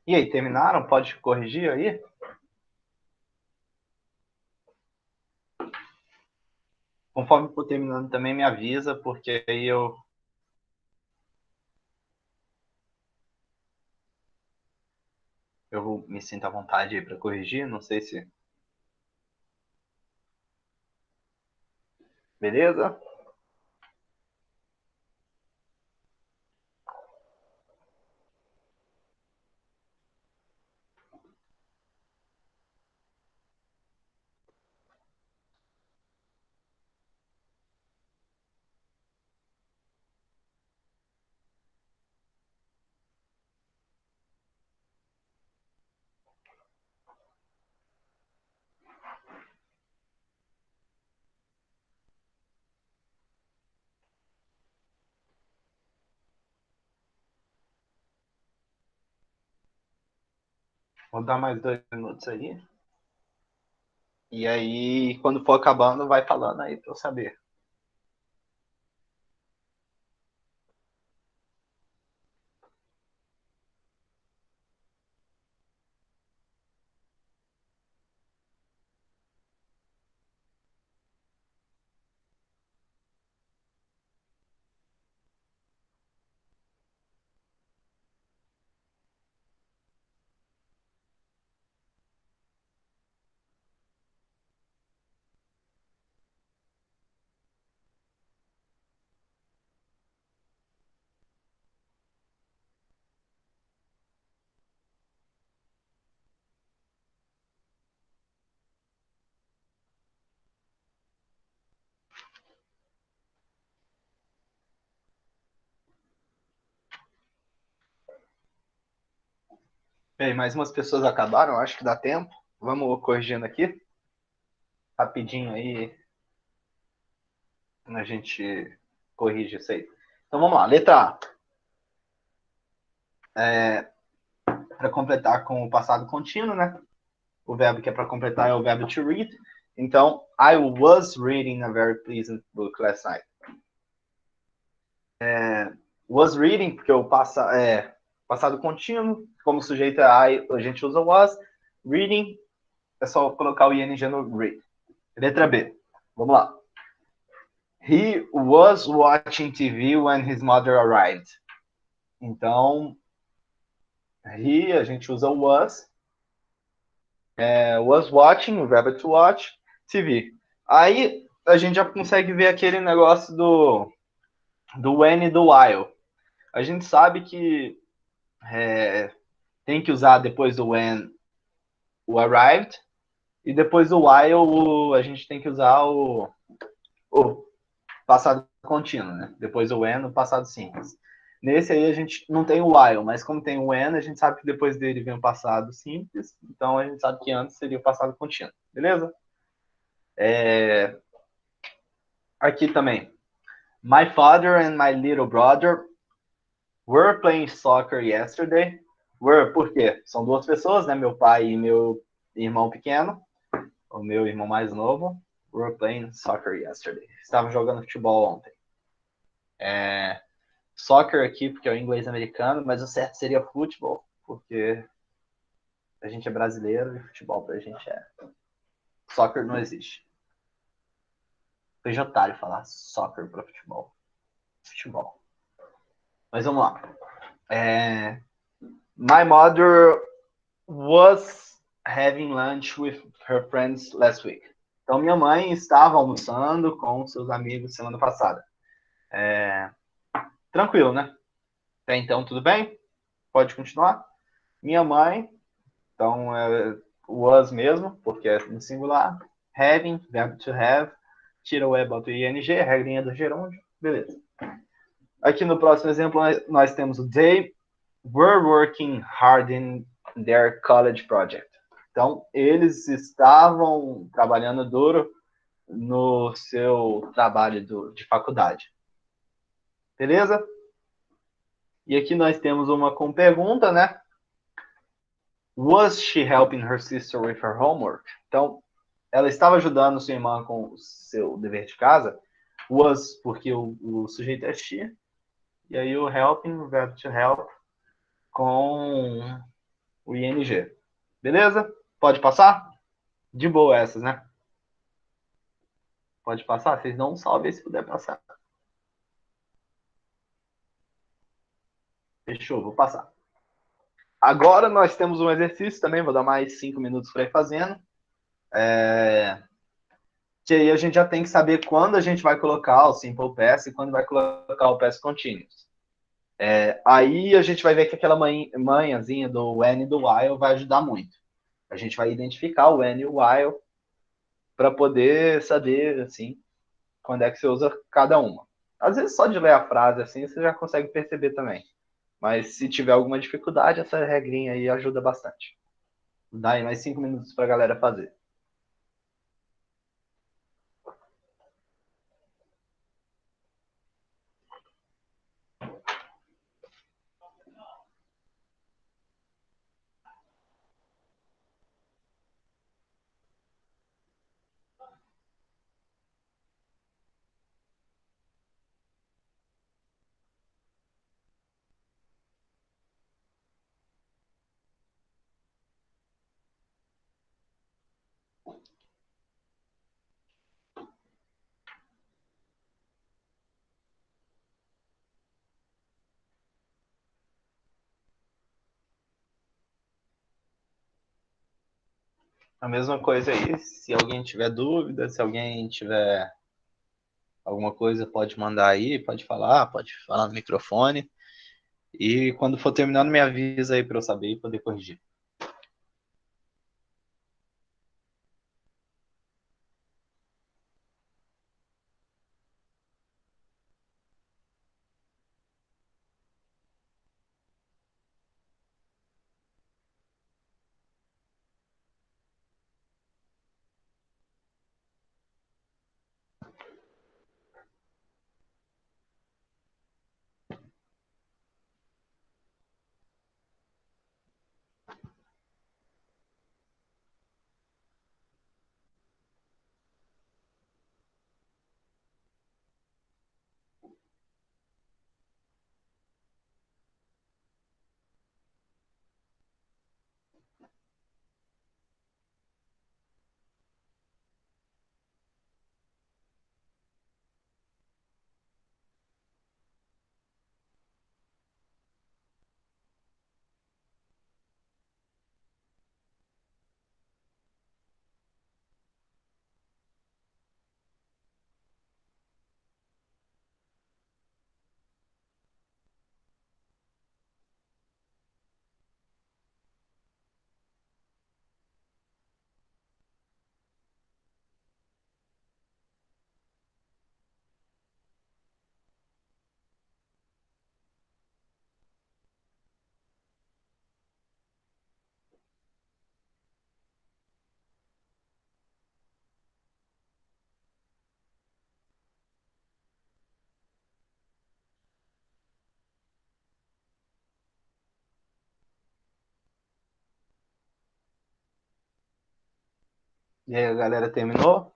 E aí, terminaram? Pode corrigir aí? Conforme for terminando também me avisa, porque aí eu me sinto à vontade aí para corrigir. Não sei se. Beleza? Vou dar mais 2 minutos aí. E aí, quando for acabando, vai falando aí para eu saber. Bem, mais umas pessoas acabaram, acho que dá tempo. Vamos corrigindo aqui, rapidinho aí, a gente corrige isso aí. Então vamos lá, letra A. Para completar com o passado contínuo, né? O verbo que é para completar é o verbo to read. Então, I was reading a very pleasant book last night. Was reading, porque o passado contínuo, como sujeito é I, a gente usa was. Reading, é só colocar o ing no read. Letra B. Vamos lá. He was watching TV when his mother arrived. Então, he, a gente usa o was. Was watching, o verbo to watch, TV. Aí, a gente já consegue ver aquele negócio do when e do while. A gente sabe que tem que usar depois do when o arrived, e depois do while a gente tem que usar o passado contínuo, né? Depois o when, o passado simples. Nesse aí a gente não tem o while, mas como tem o when, a gente sabe que depois dele vem o passado simples, então a gente sabe que antes seria o passado contínuo, beleza? Aqui também. My father and my little brother were playing soccer yesterday. Were, por quê? São duas pessoas, né? Meu pai e meu irmão pequeno, o meu irmão mais novo, were playing soccer yesterday. Estavam jogando futebol ontem. Soccer aqui, porque é o inglês americano, mas o certo seria futebol, porque a gente é brasileiro e futebol pra gente é. Soccer não existe. Foi de otário falar soccer pra futebol. Futebol. Mas vamos lá. My mother was having lunch with her friends last week. Então, minha mãe estava almoçando com seus amigos semana passada. Tranquilo, né? Até então, tudo bem? Pode continuar? Minha mãe, então, was mesmo, porque é no singular. Having, verbo to have. Tira o e, bota o ing, regrinha do gerúndio. Beleza. Aqui no próximo exemplo, nós temos o they were working hard in their college project. Então, eles estavam trabalhando duro no seu trabalho de faculdade. Beleza? E aqui nós temos uma com pergunta, né? Was she helping her sister with her homework? Então, ela estava ajudando sua irmã com o seu dever de casa. Was, porque o sujeito é she. E aí o helping, o verbo to help, com o ing. Beleza? Pode passar? De boa essas, né? Pode passar? Vocês dão um salve aí se puder passar. Fechou, vou passar. Agora nós temos um exercício também, vou dar mais 5 minutos para ir fazendo. Que aí a gente já tem que saber quando a gente vai colocar o simple past e quando vai colocar o past continuous. Aí a gente vai ver que aquela manhãzinha do when e do while vai ajudar muito. A gente vai identificar o when e o while para poder saber, assim, quando é que você usa cada uma. Às vezes só de ler a frase assim você já consegue perceber também. Mas se tiver alguma dificuldade, essa regrinha aí ajuda bastante. Dá aí mais 5 minutos para a galera fazer. A mesma coisa aí, se alguém tiver dúvida, se alguém tiver alguma coisa, pode mandar aí, pode falar no microfone. E quando for terminando, me avisa aí para eu saber e poder corrigir. E aí, a galera terminou?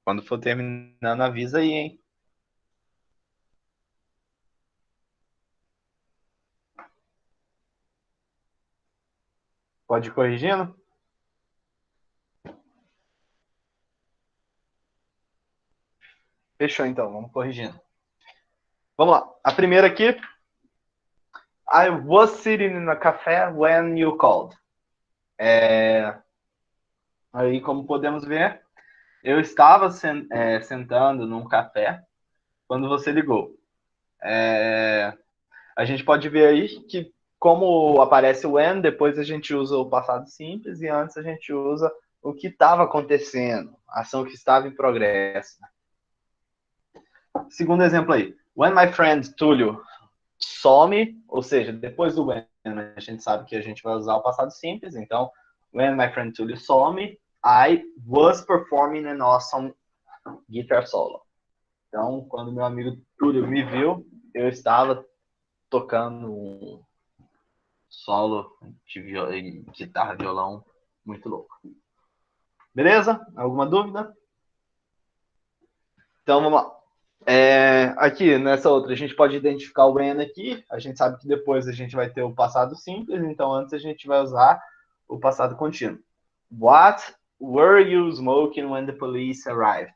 Quando for terminando, avisa aí, hein? Pode ir corrigindo? Fechou então, vamos corrigindo. Vamos lá. A primeira aqui I was sitting in a café when you called. Aí, como podemos ver, eu estava sentando num café quando você ligou. A gente pode ver aí que, como aparece o when, depois a gente usa o passado simples e antes a gente usa o que estava acontecendo, a ação que estava em progresso. Segundo exemplo aí. When my friend Túlio some, ou seja, depois do when, a gente sabe que a gente vai usar o passado simples, então, when my friend Túlio some, I was performing an awesome guitar solo. Então, quando meu amigo Túlio me viu, eu estava tocando um solo de guitarra, violão, muito louco. Beleza? Alguma dúvida? Então, vamos lá. Aqui, nessa outra, a gente pode identificar o when aqui. A gente sabe que depois a gente vai ter o passado simples, então antes a gente vai usar o passado contínuo. What were you smoking when the police arrived?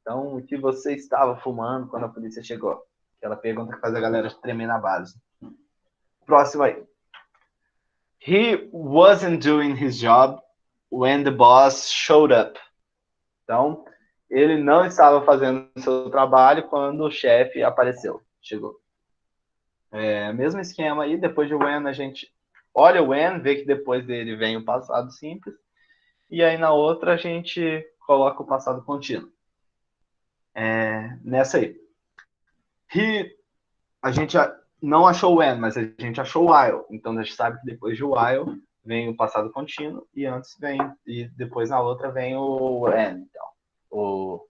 Então, o que você estava fumando quando a polícia chegou? Aquela pergunta que faz a galera tremer na base. Próximo aí. He wasn't doing his job when the boss showed up. Então, ele não estava fazendo o seu trabalho quando o chefe apareceu, chegou. Mesmo esquema aí, depois de when a gente olha o when, vê que depois dele vem o passado simples, e aí na outra a gente coloca o passado contínuo. Nessa aí. A gente não achou when, mas a gente achou while. Então a gente sabe que depois de while vem o passado contínuo e depois na outra vem o when, então, o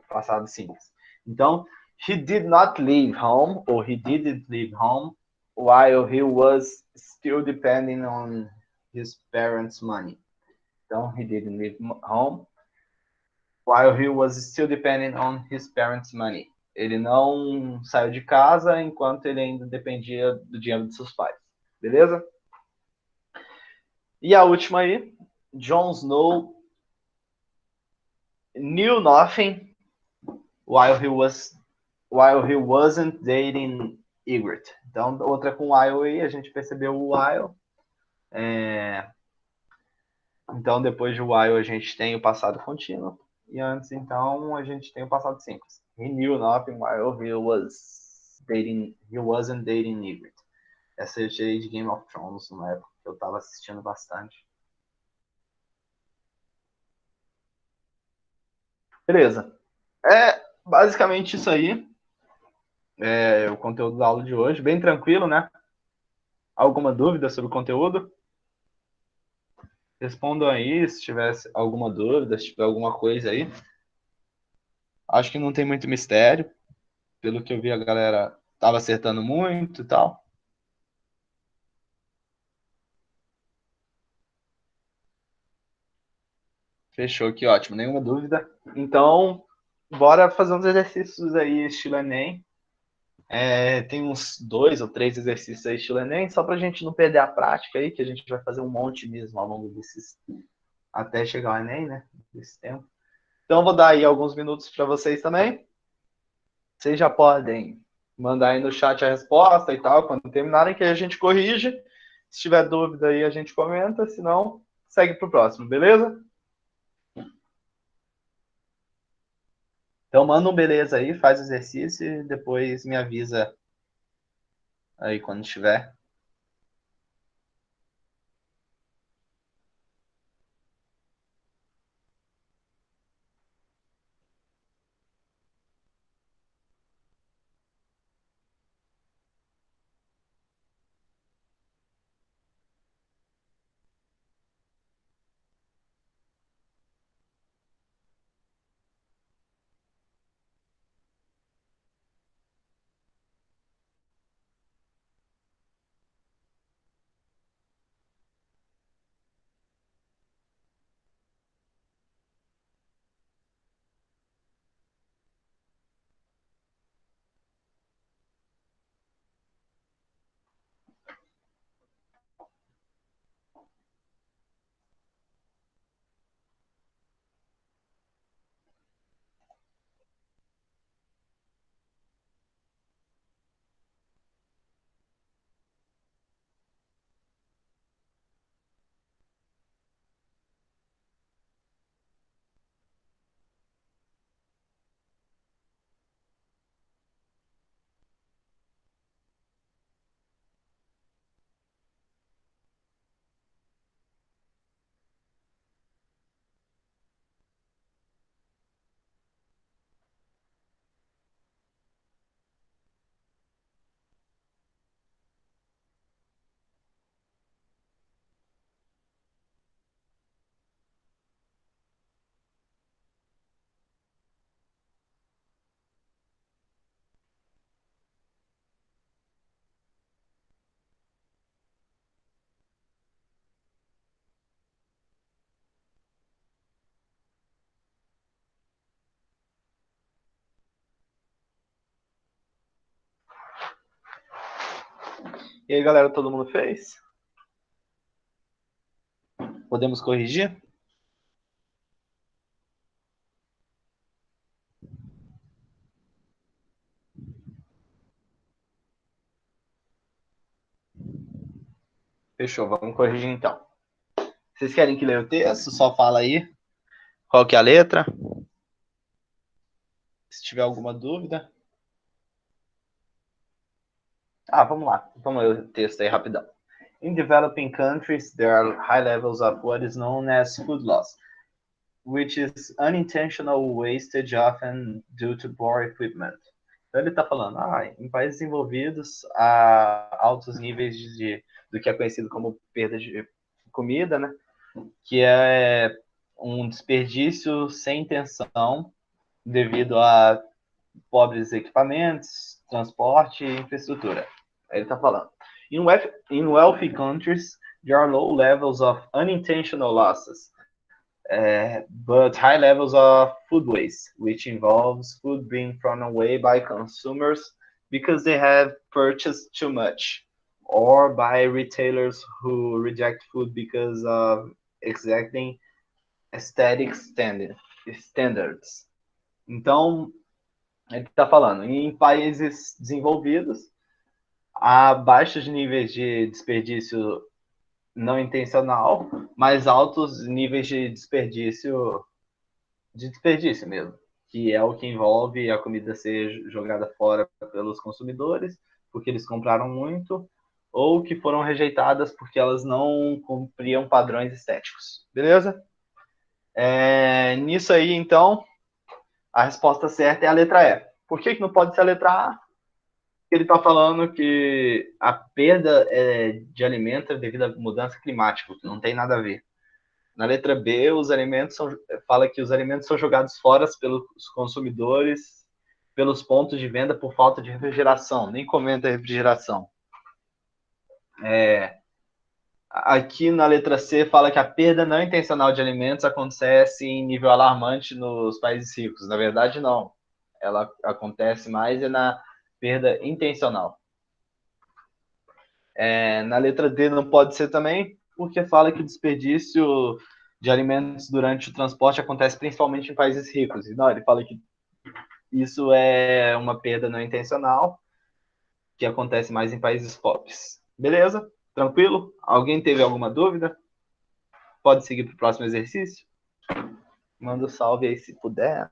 passado simples. Então, he did not leave home, or he didn't leave home while he was still depending on his parents' money. Então, he didn't leave home while he was still depending on his parents' money. Ele não saiu de casa enquanto ele ainda dependia do dinheiro de seus pais. Beleza? E a última aí, Jon Snow knew nothing while he wasn't dating Ygritte. Então, outra com while aí, a gente percebeu o while. Então, depois de while, a gente tem o passado contínuo. E antes, então, a gente tem o passado simples. He knew nothing while he wasn't dating Ygritte. Essa eu tirei de Game of Thrones, numa época que eu tava assistindo bastante. Beleza. Basicamente isso aí. O conteúdo da aula de hoje. Bem tranquilo, né? Alguma dúvida sobre o conteúdo? Respondam aí se tivesse alguma dúvida, se tiver alguma coisa aí. Acho que não tem muito mistério. Pelo que eu vi, a galera tava acertando muito e tal. Fechou, que ótimo, nenhuma dúvida. Então, bora fazer uns exercícios aí, estilo Enem. Tem uns 2 ou 3 exercícios aí, estilo Enem, só pra gente não perder a prática aí, que a gente vai fazer um monte mesmo ao longo desses. Até chegar ao Enem, né? Desse tempo. Então, vou dar aí alguns minutos para vocês também. Vocês já podem mandar aí no chat a resposta e tal, quando terminarem, que a gente corrige. Se tiver dúvida aí, a gente comenta, se não, segue pro próximo, beleza? Então manda um beleza aí, faz o exercício e depois me avisa aí quando estiver. E aí, galera, todo mundo fez? Podemos corrigir? Fechou, vamos corrigir então. Vocês querem que leia o texto? Só fala aí qual que é a letra. Se tiver alguma dúvida. Vamos lá. Vamos ler o texto aí rapidão. In developing countries, there are high levels of what is known as food loss, which is unintentional wastage often due to poor equipment. Então ele está falando, em países desenvolvidos há altos níveis do que é conhecido como perda de comida, né? Que é um desperdício sem intenção devido a pobres equipamentos, transporte e infraestrutura. Ele está falando. In wealthy countries, there are low levels of unintentional losses, but high levels of food waste, which involves food being thrown away by consumers because they have purchased too much, or by retailers who reject food because of exacting aesthetic standards. Então, ele está falando, em países desenvolvidos, há baixos níveis de desperdício não intencional, mas altos níveis de desperdício mesmo, que é o que envolve a comida ser jogada fora pelos consumidores, porque eles compraram muito, ou que foram rejeitadas porque elas não cumpriam padrões estéticos. Beleza? Nisso aí, então, a resposta certa é a letra E. Por que não pode ser a letra A? Ele está falando que a perda de alimento é devido à mudança climática, que não tem nada a ver. Na letra B, fala que os alimentos são jogados fora pelos consumidores pelos pontos de venda por falta de refrigeração. Nem comenta refrigeração. Aqui na letra C fala que a perda não intencional de alimentos acontece em nível alarmante nos países ricos. Na verdade, não. Ela acontece mais na perda intencional. Na letra D não pode ser também, porque fala que o desperdício de alimentos durante o transporte acontece principalmente em países ricos. Não, ele fala que isso é uma perda não intencional, que acontece mais em países pobres. Beleza? Tranquilo? Alguém teve alguma dúvida? Pode seguir para o próximo exercício? Manda um salve aí se puder.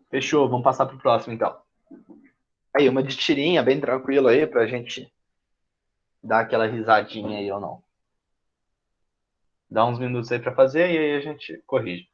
Fechou, vamos passar para o próximo então. Aí, uma de tirinha, bem tranquilo aí, para a gente dar aquela risadinha aí ou não. Dá uns minutos aí para fazer e aí a gente corrige.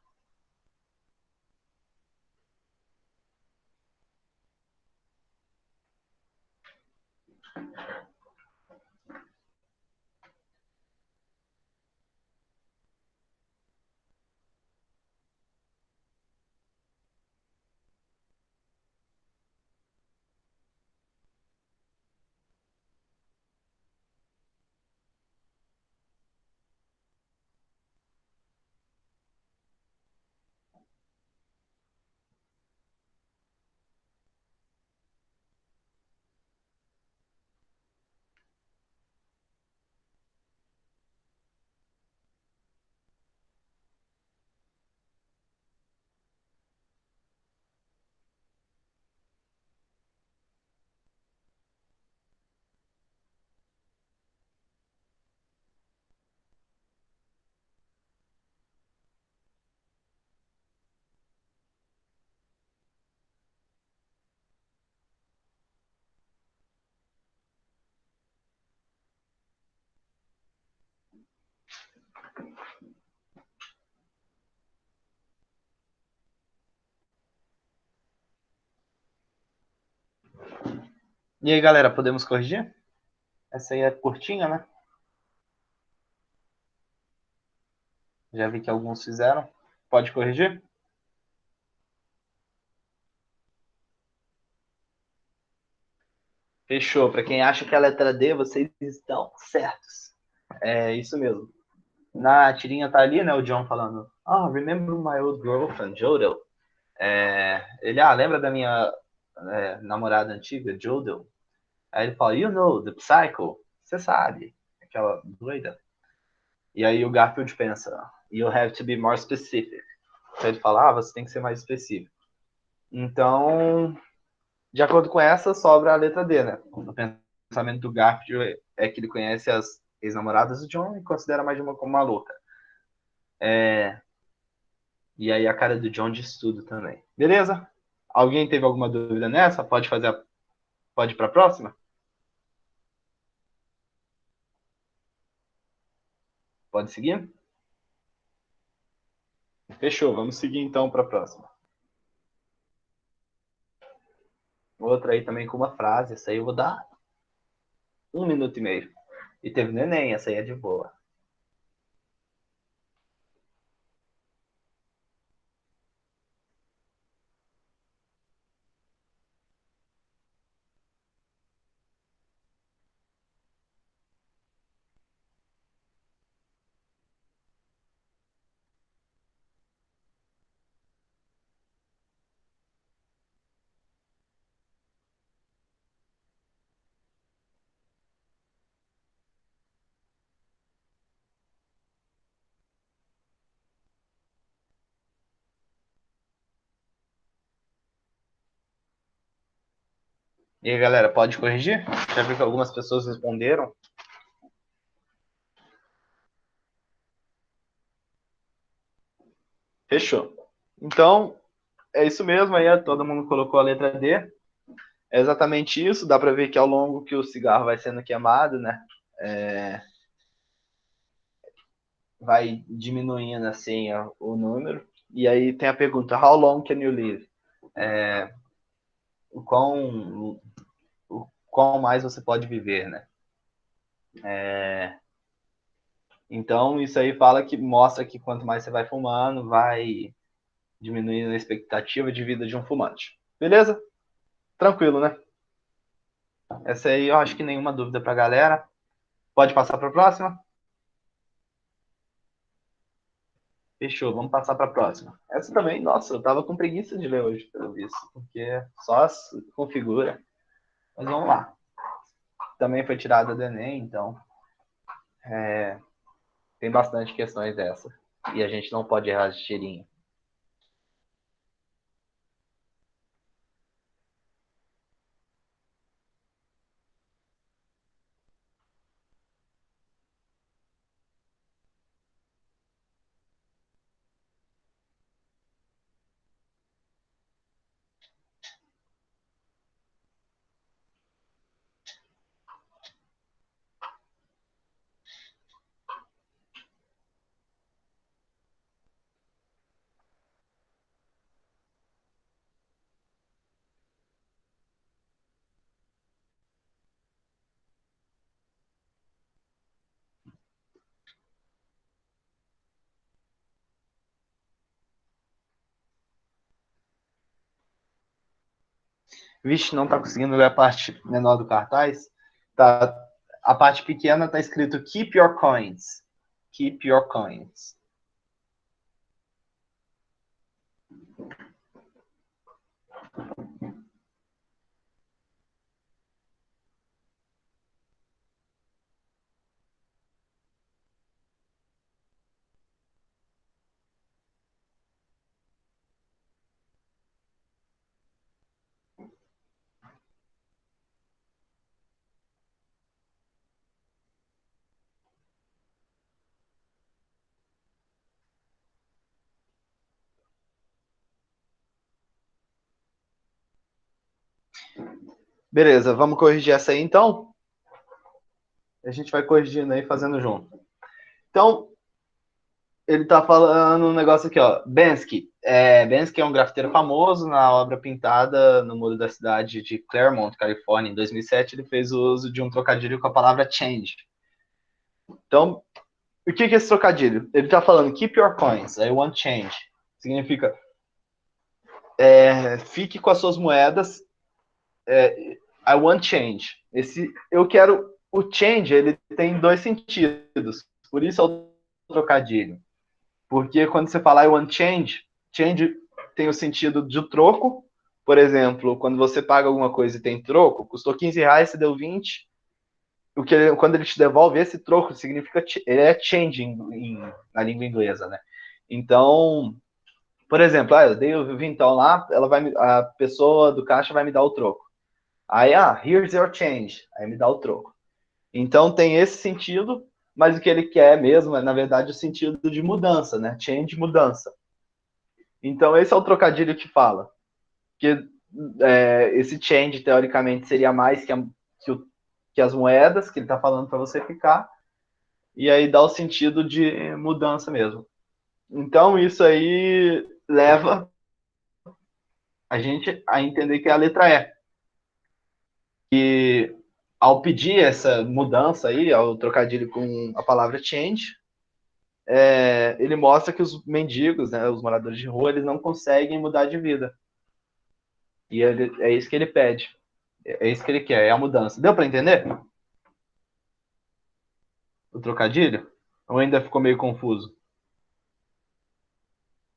E aí, galera, podemos corrigir? Essa aí é curtinha, né? Já vi que alguns fizeram. Pode corrigir? Fechou. Para quem acha que é a letra D, vocês estão certos. É isso mesmo. Na tirinha tá ali, né, o John falando, remember my old girlfriend, Jodel. Ele, lembra da minha namorada antiga, Jodel. Aí ele fala, you know, the Psycho. Você sabe, aquela doida. E aí o Garfield pensa, you have to be more specific. Então ele fala, você tem que ser mais específico. Então, de acordo com essa, sobra a letra D, né? O pensamento do Garfield é que ele conhece as ex-namoradas do John e considera mais de uma como uma louca. E aí a cara do John diz tudo também. Beleza? Alguém teve alguma dúvida nessa? Pode ir para a próxima? Pode seguir? Fechou, vamos seguir então para a próxima. Outra aí também com uma frase, essa aí eu vou dar 1 minuto e meio. E teve neném, essa aí é de boa. E aí, galera, pode corrigir? Já vi que algumas pessoas responderam. Fechou. Então, é isso mesmo aí, todo mundo colocou a letra D. É exatamente isso, dá para ver que ao longo que o cigarro vai sendo queimado, né? Vai diminuindo assim o número. E aí tem a pergunta, how long can you live? O quão mais você pode viver, né? Então, isso aí mostra que quanto mais você vai fumando, vai diminuindo a expectativa de vida de um fumante. Beleza? Tranquilo, né? Essa aí eu acho que nenhuma dúvida pra galera. Pode passar para a próxima? Fechou, vamos passar para a próxima. Essa também, nossa, eu tava com preguiça de ler hoje, pelo visto, porque só configura. Mas vamos lá. Também foi tirada do Enem, então tem bastante questões dessa. E a gente não pode errar de tirinho. Vixe, não tá conseguindo ver a parte menor do cartaz? Tá, a parte pequena tá escrito Keep Your Coins. Keep Your Coins. Beleza, vamos corrigir essa aí então? A gente vai corrigindo aí, fazendo junto. Então, ele tá falando um negócio aqui, ó. Banksy. Banksy é um grafiteiro famoso. Na obra pintada no muro da cidade de Claremont, Califórnia, em 2007, ele fez o uso de um trocadilho com a palavra change. Então, o que é esse trocadilho? Ele tá falando keep your coins, I want change. Significa fique com as suas moedas, I want change. Eu quero o change, ele tem dois sentidos. Por isso é o trocadilho. Porque quando você fala I want change, change tem o sentido de troco, por exemplo, quando você paga alguma coisa e tem troco, custou 15 reais, você deu 20. Quando ele te devolve esse troco, significa ele é change na língua inglesa, né? Então, por exemplo, eu dei o vintão lá, a pessoa do caixa vai me dar o troco. Aí, here's your change. Aí me dá o troco. Então tem esse sentido, mas o que ele quer mesmo é, na verdade, o sentido de mudança, né? Change, mudança. Então esse é o trocadilho que fala. Que esse change, teoricamente, seria mais que as moedas que ele está falando para você ficar, e aí dá o sentido de mudança mesmo. Então isso aí leva a gente a entender que é a letra E. E ao pedir essa mudança aí, ao trocadilho com a palavra change, ele mostra que os mendigos, né, os moradores de rua, eles não conseguem mudar de vida. E é isso que ele pede. É isso que ele quer, é a mudança. Deu para entender? O trocadilho? Ou ainda ficou meio confuso?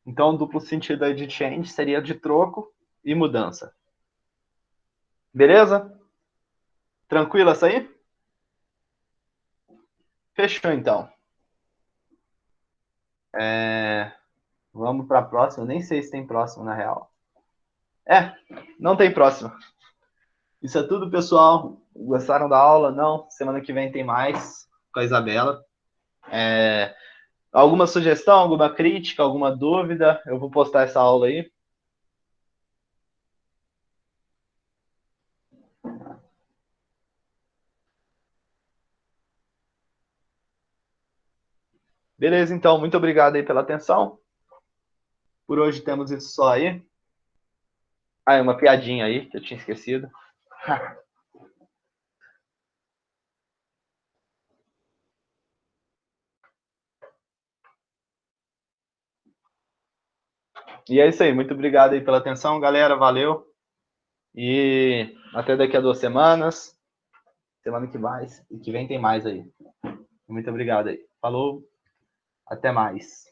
Então, o duplo sentido aí de change seria de troco e mudança. Beleza? Tranquilo essa aí? Fechou, então. Vamos para a próxima. Eu nem sei se tem próximo, na real. Não tem próxima. Isso é tudo, pessoal. Gostaram da aula? Não? Semana que vem tem mais com a Isabela. Alguma sugestão, alguma crítica, alguma dúvida? Eu vou postar essa aula aí. Beleza, então. Muito obrigado aí pela atenção. Por hoje temos isso só aí. Uma piadinha aí que eu tinha esquecido. E é isso aí. Muito obrigado aí pela atenção, galera. Valeu. E até daqui a 2 semanas. Semana que mais. E que vem tem mais aí. Muito obrigado aí. Falou. Até mais.